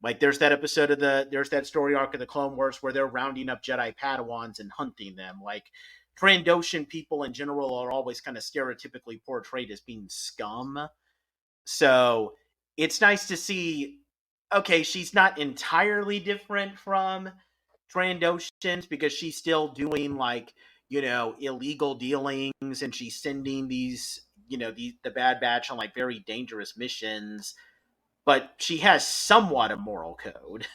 like there's that story arc of the Clone Wars where they're rounding up Jedi Padawans and hunting them. Like Trandoshan people in general are always kind of stereotypically portrayed as being scum. So it's nice to see, okay, she's not entirely different from Trandoshans because she's still doing like, illegal dealings, and she's sending these, the Bad Batch on like very dangerous missions, but she has somewhat a moral code,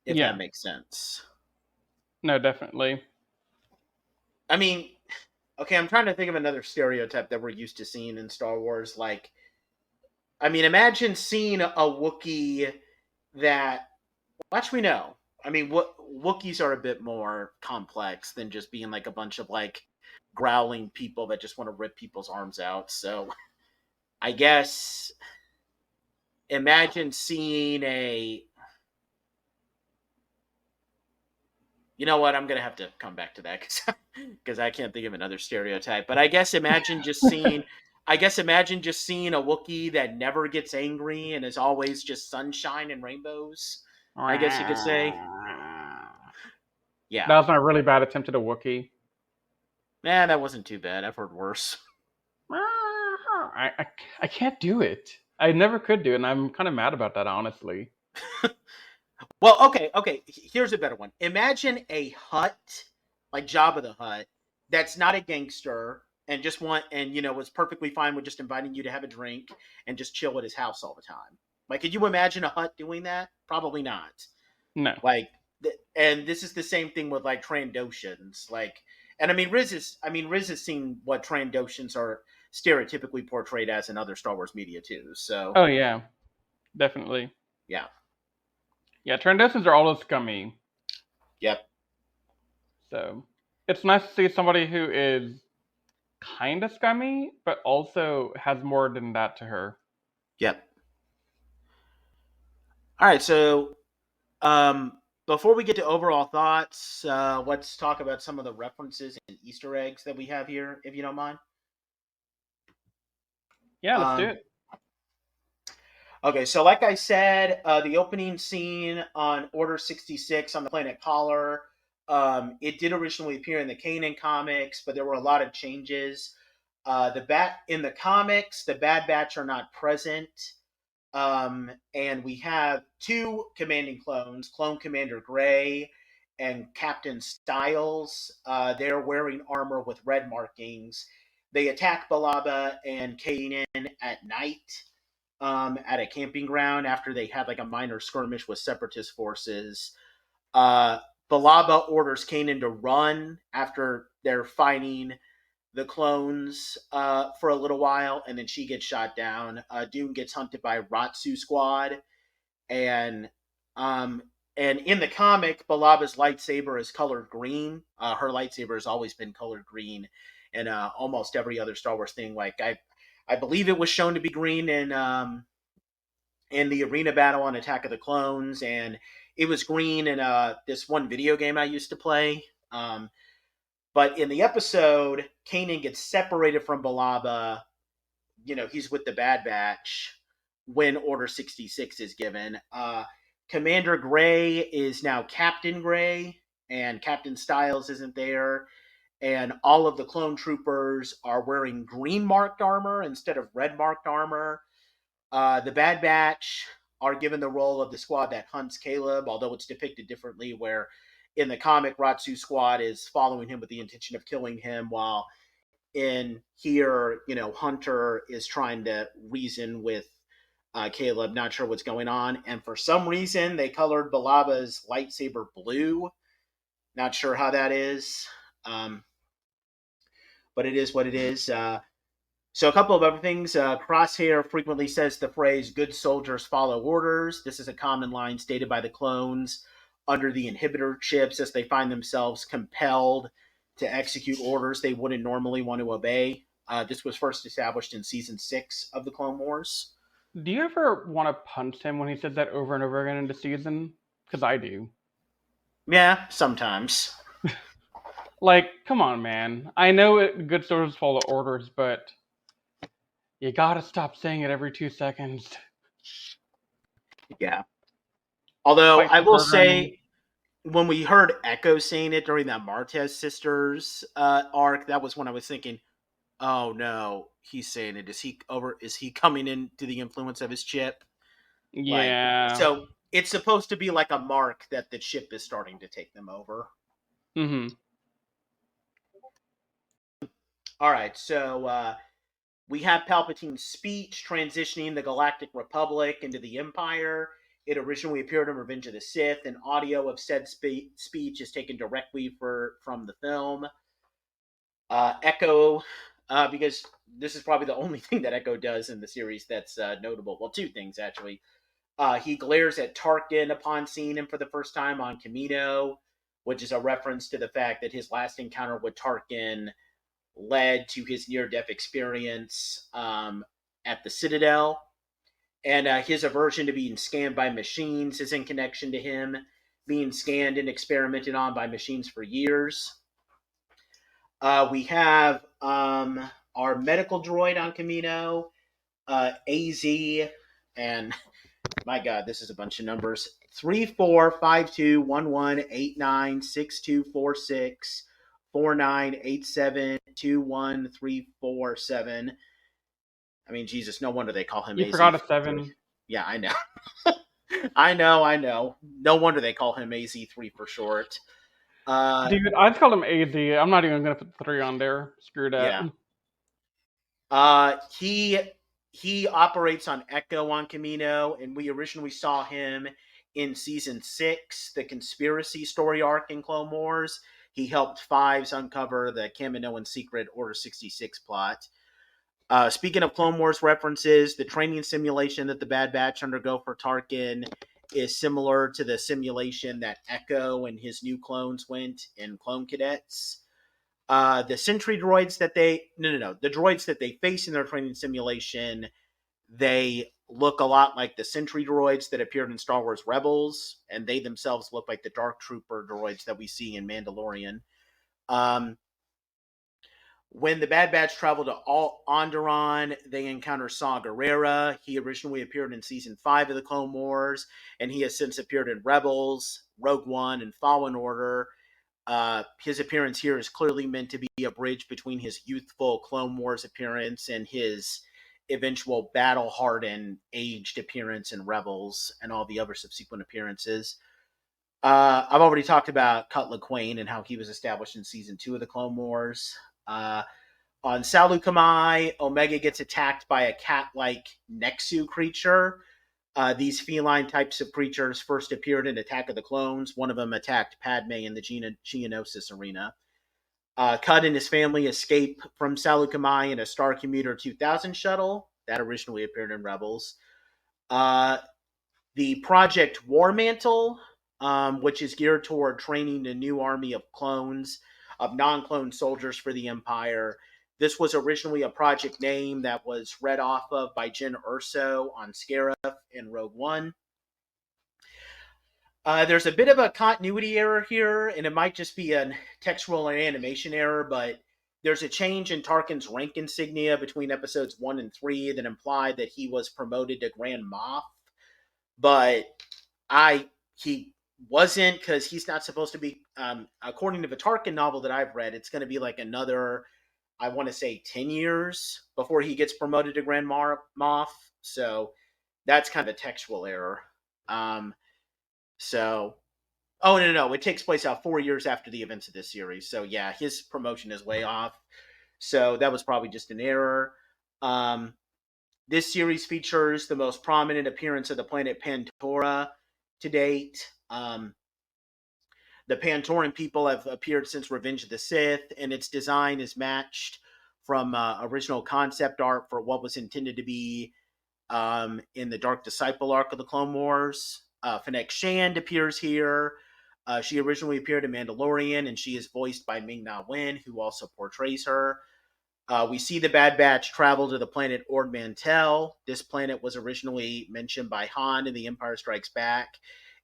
if Yeah. that makes sense. No, definitely. I mean, okay, I'm trying to think of another stereotype that we're used to seeing in Star Wars. Like, I mean, imagine seeing a Wookiee that, watch me know. I mean, Wookiees are a bit more complex than just being like a bunch of like growling people that just want to rip people's arms out. So I guess imagine seeing you know what? I'm gonna have to come back to that because I can't think of another stereotype. But I guess imagine just seeing a Wookiee that never gets angry and is always just sunshine and rainbows. I guess you could say. Yeah. That was my really bad attempt at a Wookiee. Man, that wasn't too bad. I've heard worse. I can't do it. I never could do it, and I'm kind of mad about that, honestly. Well, okay. Here's a better one. Imagine a Hutt, like Jabba the Hutt, that's not a gangster and was perfectly fine with just inviting you to have a drink and just chill at his house all the time. Like, could you imagine a Hutt doing that? Probably not. No. Like, and this is the same thing with like Trandoshans. Like, and I mean, Riz has seen what Trandoshans are stereotypically portrayed as in other Star Wars media too. So, Oh yeah, definitely. yeah. Yeah, Trandoshans are always scummy. Yep. So it's nice to see somebody who is kind of scummy, but also has more than that to her. Yep. All right, so before we get to overall thoughts, let's talk about some of the references and Easter eggs that we have here, if you don't mind. Yeah, let's do it. Okay, so like I said, the opening scene on Order 66 on the planet Collar, it did originally appear in the Kanan comics, but there were a lot of changes. In the comics, the Bad Batch are not present. And we have two commanding clones, Clone Commander Gray and Captain Styles. They're wearing armor with red markings. They attack Balaba and Kanan at night at a camping ground after they had like a minor skirmish with separatist forces. Balaba orders Kanan to run after they're fighting the clones for a little while, and then she gets shot down. Dune gets hunted by Ratsu Squad, and in the comic, Balaba's lightsaber is colored green. Her lightsaber has always been colored green, and almost every other Star Wars thing. Like I believe it was shown to be green in the arena battle on Attack of the Clones, and it was green in this one video game I used to play. But in the episode, Kanan gets separated from Balaba. He's with the Bad Batch when Order 66 is given. Commander Gray is now Captain Gray, and Captain Styles isn't there. And all of the clone troopers are wearing green marked armor instead of red marked armor. The Bad Batch are given the role of the squad that hunts Caleb, although it's depicted differently, where in the comic, Ratsu Squad is following him with the intention of killing him, while in here, Hunter is trying to reason with Caleb, not sure what's going on. And for some reason, they colored Balaba's lightsaber blue. Not sure how that is. But it is what it is. So a couple of other things. Crosshair frequently says the phrase, "good soldiers follow orders." This is a common line stated by the clones under the inhibitor chips as they find themselves compelled to execute orders they wouldn't normally want to obey. This was first established in season 6 of the Clone Wars. Do you ever want to punch him when he says that over and over again in the season? Because I do. Yeah, sometimes. Like, come on, man. I know good soldiers follow orders, but you gotta stop saying it every 2 seconds. Yeah. Although Fight I the will programming. say, when we heard Echo saying it during that Martez sisters arc, that was when I was thinking, oh no, he's saying it. Is he coming into the influence of his chip? Like, Yeah. so it's supposed to be like a mark that the chip is starting to take them over. Mm-hmm. All right, so we have Palpatine's speech transitioning the Galactic Republic into the Empire. It originally appeared in Revenge of the Sith, and audio of said speech is taken directly from the film. Echo, because this is probably the only thing that Echo does in the series that's notable. Well, two things, actually. He glares at Tarkin upon seeing him for the first time on Kamino, which is a reference to the fact that his last encounter with Tarkin led to his near-death experience at the Citadel. And his aversion to being scanned by machines is in connection to him being scanned and experimented on by machines for years. We have our medical droid on Kamino, AZ, and my God, this is a bunch of numbers. 34521189624649872137. I mean, Jesus, no wonder they call him You AZ. forgot a 7. Yeah, I know. I know. No wonder they call him AZ3 for short. Dude, I just called him AZ. I'm not even gonna put 3 on there. Screw that. Yeah. He operates on Echo on Kamino, and we originally saw him in season 6, the conspiracy story arc in Clone Wars. He helped Fives uncover the Kaminoan secret Order 66 plot. Speaking of Clone Wars references, the training simulation that the Bad Batch undergo for Tarkin is similar to the simulation that Echo and his new clones went in Clone Cadets. The sentry droids that the droids that they face in their training simulation, they look a lot like the sentry droids that appeared in Star Wars Rebels, and they themselves look like the Dark Trooper droids that we see in Mandalorian. When the Bad Batch travel to Onderon, they encounter Saw Gerrera. He originally appeared in season 5 of the Clone Wars, and he has since appeared in Rebels, Rogue One, and Fallen Order. His appearance here is clearly meant to be a bridge between his youthful Clone Wars appearance and his eventual battle-hardened, aged appearance in Rebels and all the other subsequent appearances. I've already talked about Cutler Quain and how he was established in season 2 of the Clone Wars. On Salukamai, Omega gets attacked by a cat-like Nexu creature. These feline types of creatures first appeared in Attack of the Clones. One of them attacked Padme in the Geonosis arena. Cud and his family escape from Salukamai in a Star Commuter 2000 shuttle. That originally appeared in Rebels. The Project Warmantle, which is geared toward training a new army of clones, of non-clone soldiers for the Empire. This was originally a project name that was read off of by Jyn Erso on Scarif in Rogue One. There's a bit of a continuity error here, and it might just be a textual and animation error, but there's a change in Tarkin's rank insignia between episodes 1 and 3 that implied that he was promoted to Grand Moff, but he wasn't, because he's not supposed to be, according to the Tarkin novel that I've read, it's going to be like another, I want to say 10 years before he gets promoted to Grand Moff. So that's kind of a textual error. It takes place out 4 years after the events of this series. So yeah, his promotion is way off. So that was probably just an error. This series features the most prominent appearance of the planet Pantora to date. The Pantoran people have appeared since Revenge of the Sith, and its design is matched from original concept art for what was intended to be in the Dark Disciple arc of the Clone Wars. Fennec Shand appears here. She originally appeared in Mandalorian, and she is voiced by Ming-Na Wen, who also portrays her. We see the Bad Batch travel to the planet Ord Mantell. This planet was originally mentioned by Han in The Empire Strikes Back,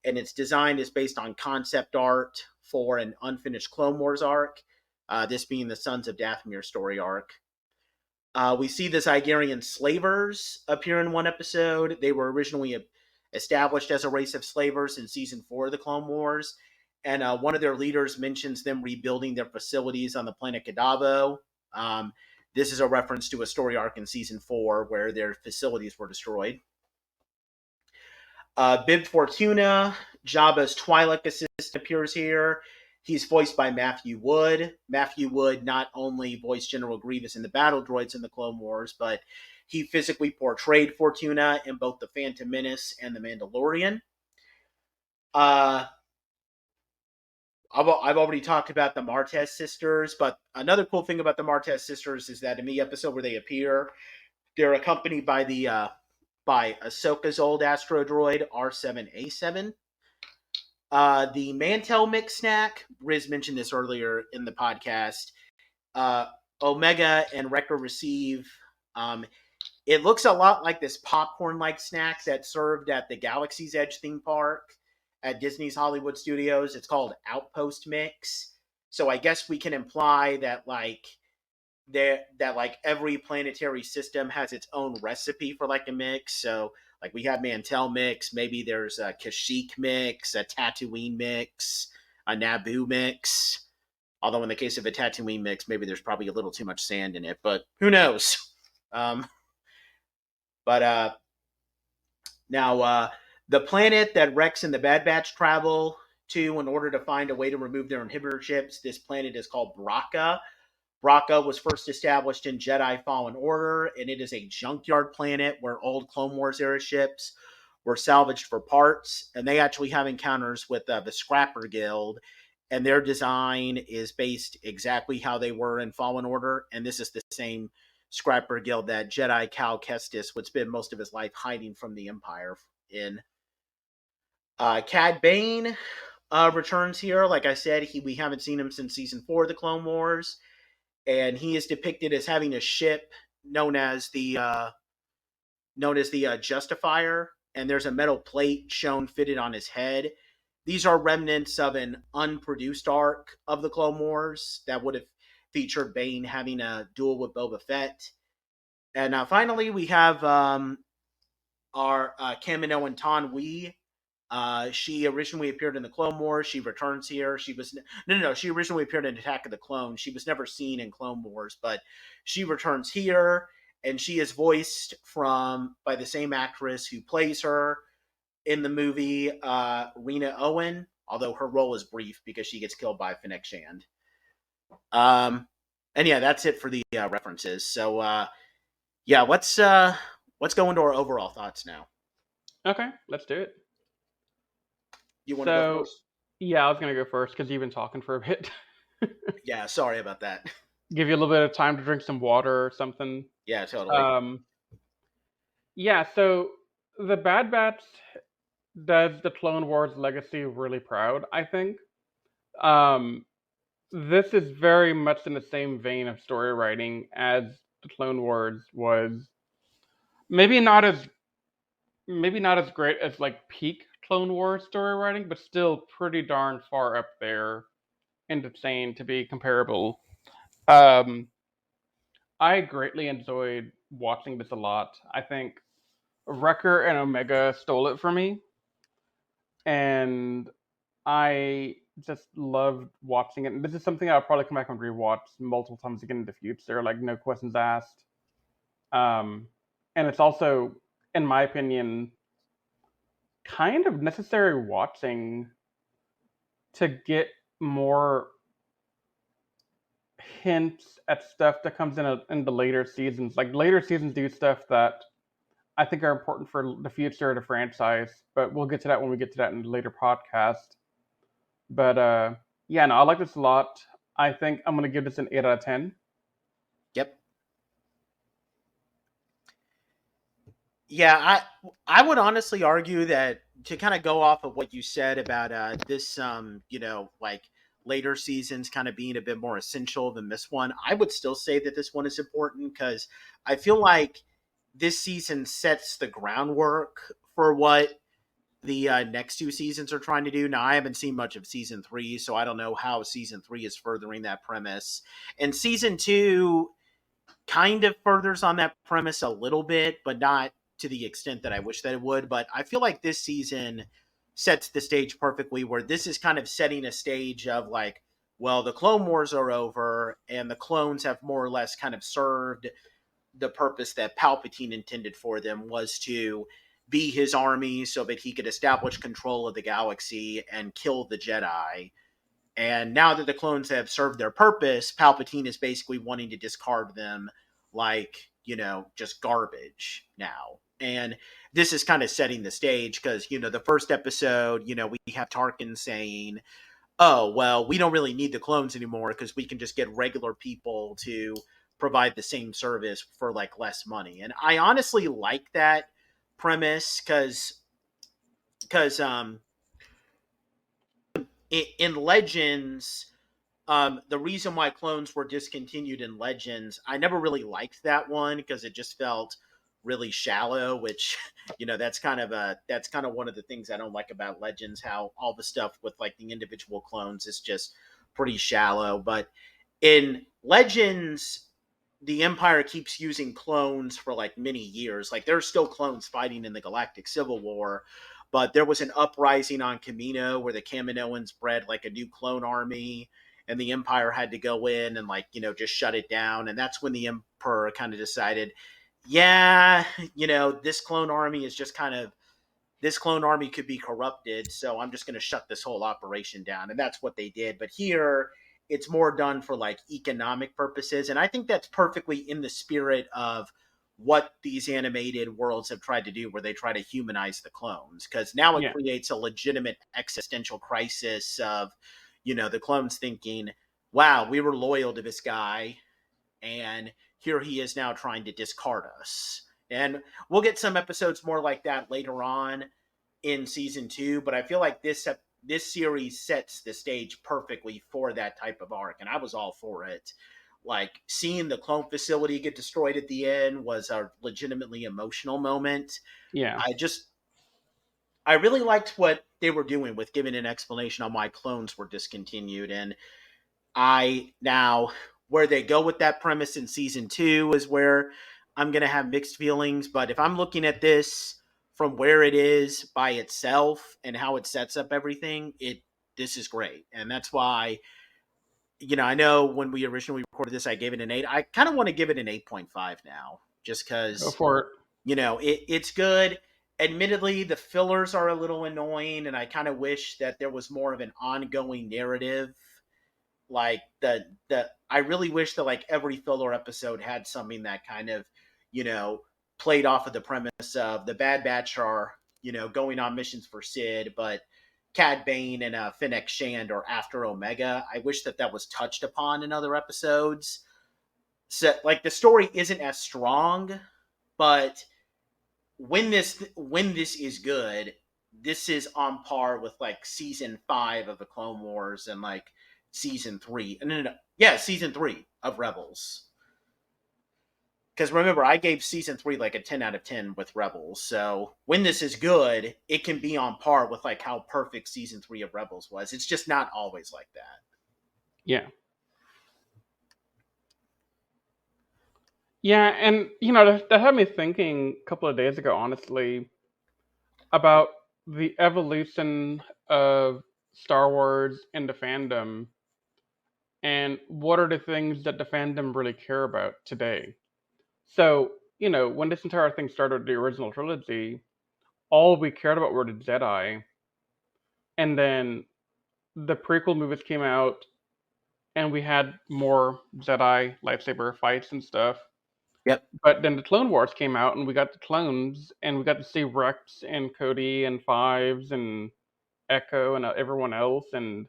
and its design is based on concept art for an unfinished Clone Wars arc, this being the Sons of Dathomir story arc. We see the Zygerian slavers appear in one episode. They were originally established as a race of slavers in season 4 of the Clone Wars, and one of their leaders mentions them rebuilding their facilities on the planet Kadavo. This is a reference to a story arc in season 4 where their facilities were destroyed. Bib Fortuna, Jabba's Twi'lek assistant, appears here. He's voiced by Matthew Wood. Matthew Wood not only voiced General Grievous in the Battle Droids in the Clone Wars, but he physically portrayed Fortuna in both The Phantom Menace and The Mandalorian. I've already talked about the Martez sisters, but another cool thing about the Martez sisters is that in the episode where they appear, they're accompanied by by Ahsoka's old astro droid R7A7. The Mantell mix snack, Riz mentioned this earlier in the podcast. Omega and Wrecker receive. It looks a lot like this popcorn-like snack that's served at the Galaxy's Edge theme park at Disney's Hollywood Studios. It's called Outpost Mix. So I guess we can imply that every planetary system has its own recipe for like a mix. So like we have Mantell mix, maybe there's a Kashyyyk mix, a Tatooine mix, a Naboo mix. Although in the case of a Tatooine mix, maybe there's probably a little too much sand in it, but who knows? Now, the planet that Rex and the Bad Batch travel to in order to find a way to remove their inhibitor chips, this planet is called Bracca. Bracca was first established in Jedi Fallen Order, and it is a junkyard planet where old Clone Wars era ships were salvaged for parts, and they actually have encounters with the Scrapper Guild, and their design is based exactly how they were in Fallen Order, and this is the same Scrapper Guild that Jedi Cal Kestis would spend most of his life hiding from the Empire in. Cad Bane returns here. Like I said, we haven't seen him since season 4 of the Clone Wars, and he is depicted as having a ship known as the Justifier, and there's a metal plate shown fitted on his head. These are remnants of an unproduced arc of the Clone Wars that would have featured Bane having a duel with Boba Fett. And finally, we have our Kamino and Tan Wee. She originally appeared in the Clone Wars. She returns here. She originally appeared in Attack of the Clones. She was never seen in Clone Wars, but she returns here, and she is voiced by the same actress who plays her in the movie, Rena Owen, although her role is brief because she gets killed by Fennec Shand. And yeah, that's it for the references. So let's go into our overall thoughts now. Okay, let's do it. You want to go first? Yeah, I was going to go first because you've been talking for a bit. Yeah, sorry about that. Give you a little bit of time to drink some water or something. Yeah, totally. Yeah, so the Bad Batch does the Clone Wars legacy really proud, I think. This is very much in the same vein of story writing as the Clone Wars was. Maybe not as great as like peak Clone Wars story writing, but still pretty darn far up there in the chain to be comparable. I greatly enjoyed watching this a lot. I think Wrecker and Omega stole it for me, and I just loved watching it. And this is something I'll probably come back and rewatch multiple times again in the future, like no questions asked. And it's also, in my opinion, kind of necessary watching to get more hints at stuff that comes in the later seasons. Like later seasons do stuff that I think are important for the future of the franchise, but we'll get to that when we get to that in the later podcast. But yeah, no, I like this a lot. I think I'm going to give this an 8 out of 10. Yep. Yeah, I would honestly argue that to kind of go off of what you said about this, like later seasons kind of being a bit more essential than this one, I would still say that this one is important because I feel like this season sets the groundwork for what the next two seasons are trying to do. Now, I haven't seen much of season three, so I don't know how season three is furthering that premise. And season two kind of furthers on that premise a little bit, but not to the extent that I wish that it would. But I feel like this season sets the stage perfectly, where this is kind of setting a stage of like, well, the Clone Wars are over, and the clones have more or less kind of served the purpose that Palpatine intended for them, was to be his army so that he could establish control of the galaxy and kill the Jedi. And now that the clones have served their purpose, Palpatine is basically wanting to discard them like, just garbage now. And this is kind of setting the stage because, the first episode, we have Tarkin saying, oh, well, we don't really need the clones anymore because we can just get regular people to provide the same service for like less money. And I honestly like that premise because in Legends, the reason why clones were discontinued in Legends, I never really liked that one because it just felt really shallow, which that's kind of one of the things I don't like about Legends, how all the stuff with like the individual clones is just pretty shallow. But in Legends, the Empire keeps using clones for like many years. Like there's still clones fighting in the Galactic Civil War, but there was an uprising on Kamino where the Kaminoans bred like a new clone army, and the Empire had to go in and like just shut it down. And that's when the Emperor kind of decided, yeah, this clone army is just kind of this clone army could be corrupted, so I'm just going to shut this whole operation down. And that's what they did. But here, it's more done for like economic purposes. And I think that's perfectly in the spirit of what these animated worlds have tried to do, where they try to humanize the clones. Because now it Yeah. creates a legitimate existential crisis of, the clones thinking, wow, we were loyal to this guy, and here he is now trying to discard us. And we'll get some episodes more like that later on in season two, but I feel like this series sets the stage perfectly for that type of arc, and I was all for it. Like seeing the clone facility get destroyed at the end was a legitimately emotional moment. Yeah. I really liked what they were doing with giving an explanation on why clones were discontinued, and I now where they go with that premise in season two is where I'm gonna have mixed feelings. But if I'm looking at this from where it is by itself and how it sets up everything, this is great. And that's why, I know when we originally recorded this, I gave it an 8. I kind of want to give it an 8.5 now, just Go because, for it. it's good. Admittedly, the fillers are a little annoying, and I kind of wish that there was more of an ongoing narrative. Like I really wish that like every filler episode had something that kind of, you know played off of the premise of the Bad Batch are, going on missions for Sid, but Cad Bane and Fennec Shand are after Omega. I wish that was touched upon in other episodes. So like the story isn't as strong, but when this is good, this is on par with like season 5 of the Clone Wars and like season 3. No, yeah, season 3 of Rebels. Because remember, I gave season 3 like a 10 out of 10 with Rebels. So when this is good, it can be on par with like how perfect season 3 of Rebels was. It's just not always like that. Yeah. Yeah, and that had me thinking a couple of days ago, honestly, about the evolution of Star Wars into fandom and what are the things that the fandom really care about today. So, when this entire thing started, the original trilogy, all we cared about were the Jedi, and then the prequel movies came out, and we had more Jedi lightsaber fights and stuff. Yep. But then the Clone Wars came out, and we got the clones, and we got to see Rex and Cody and Fives and Echo and everyone else, and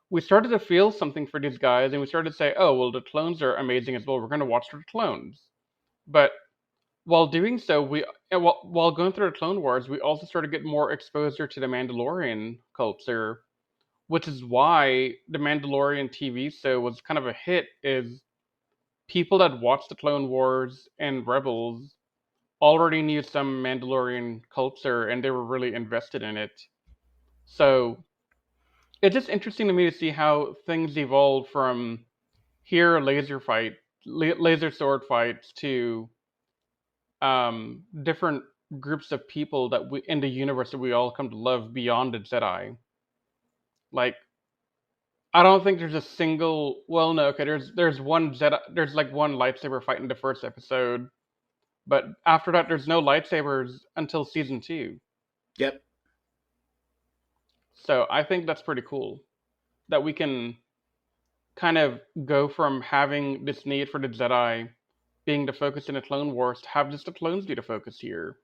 we started to feel something for these guys, and we started to say, "Oh, well, the clones are amazing as well. We're going to watch the clones." But while doing so, while going through the Clone Wars, we also started getting more exposure to the Mandalorian culture, which is why the Mandalorian TV show was kind of a hit. Is people that watched the Clone Wars and Rebels already knew some Mandalorian culture, and they were really invested in it. So it's just interesting to me to see how things evolve from here laser sword fights to different groups of people that we in the universe that we all come to love beyond the Jedi. Like, I don't think there's a single. Well, no, okay. There's one Jedi. There's like one lightsaber fight in the first episode, but after that, there's no lightsabers until season 2. Yep. So I think that's pretty cool that we can kind of go from having this need for the Jedi being the focus in the Clone Wars to have just the clones be the focus here.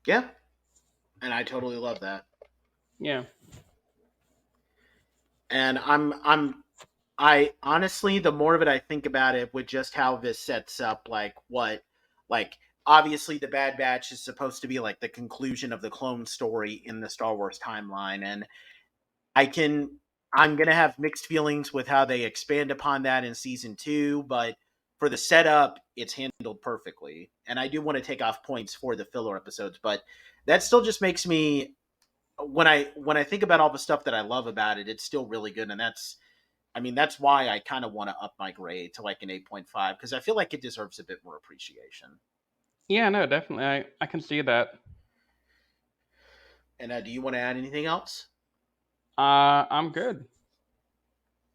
Yeah. And I totally love that. Yeah. And I honestly, the more of it I think about it, with just how this sets up, like obviously the Bad Batch is supposed to be like the conclusion of the clone story in the Star Wars timeline, and I'm gonna have mixed feelings with how they expand upon that in season 2, but for the setup, it's handled perfectly. And I do want to take off points for the filler episodes, but that still just makes me, when I think about all the stuff that I love about it, it's still really good, and that's why I kind of want to up my grade to like an 8.5, because I feel like it deserves a bit more appreciation. Yeah, no, definitely. I can see that. And do you want to add anything else? I'm good.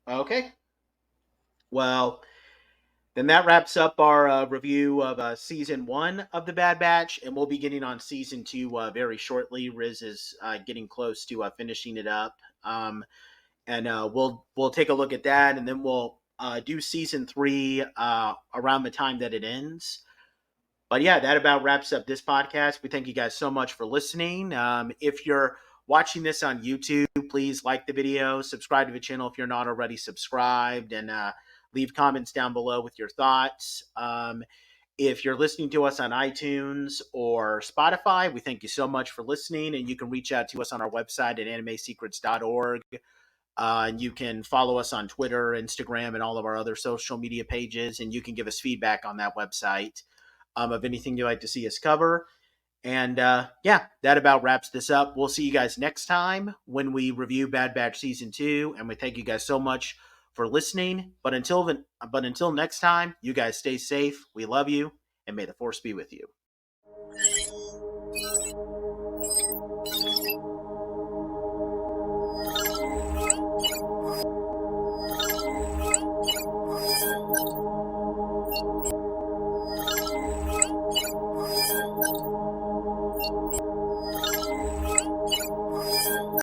Okay. Well, then that wraps up our review of season 1 of the Bad Batch, and we'll be getting on season 2 very shortly. Riz is getting close to finishing it up, and we'll take a look at that, and then we'll do season 3 around the time that it ends. But yeah, that about wraps up this podcast. We thank you guys so much for listening. If you're watching this on YouTube, please like the video, subscribe to the channel if you're not already subscribed, and leave comments down below with your thoughts. If you're listening to us on iTunes or Spotify, we thank you so much for listening, and you can reach out to us on our website at animesecrets.org. And you can follow us on Twitter, Instagram, and all of our other social media pages, and you can give us feedback on that website of anything you'd like to see us cover. And yeah, that about wraps this up. We'll see you guys next time when we review Bad Batch Season 2, and we thank you guys so much for listening. But until next time, you guys stay safe. We love you, and may the Force be with you.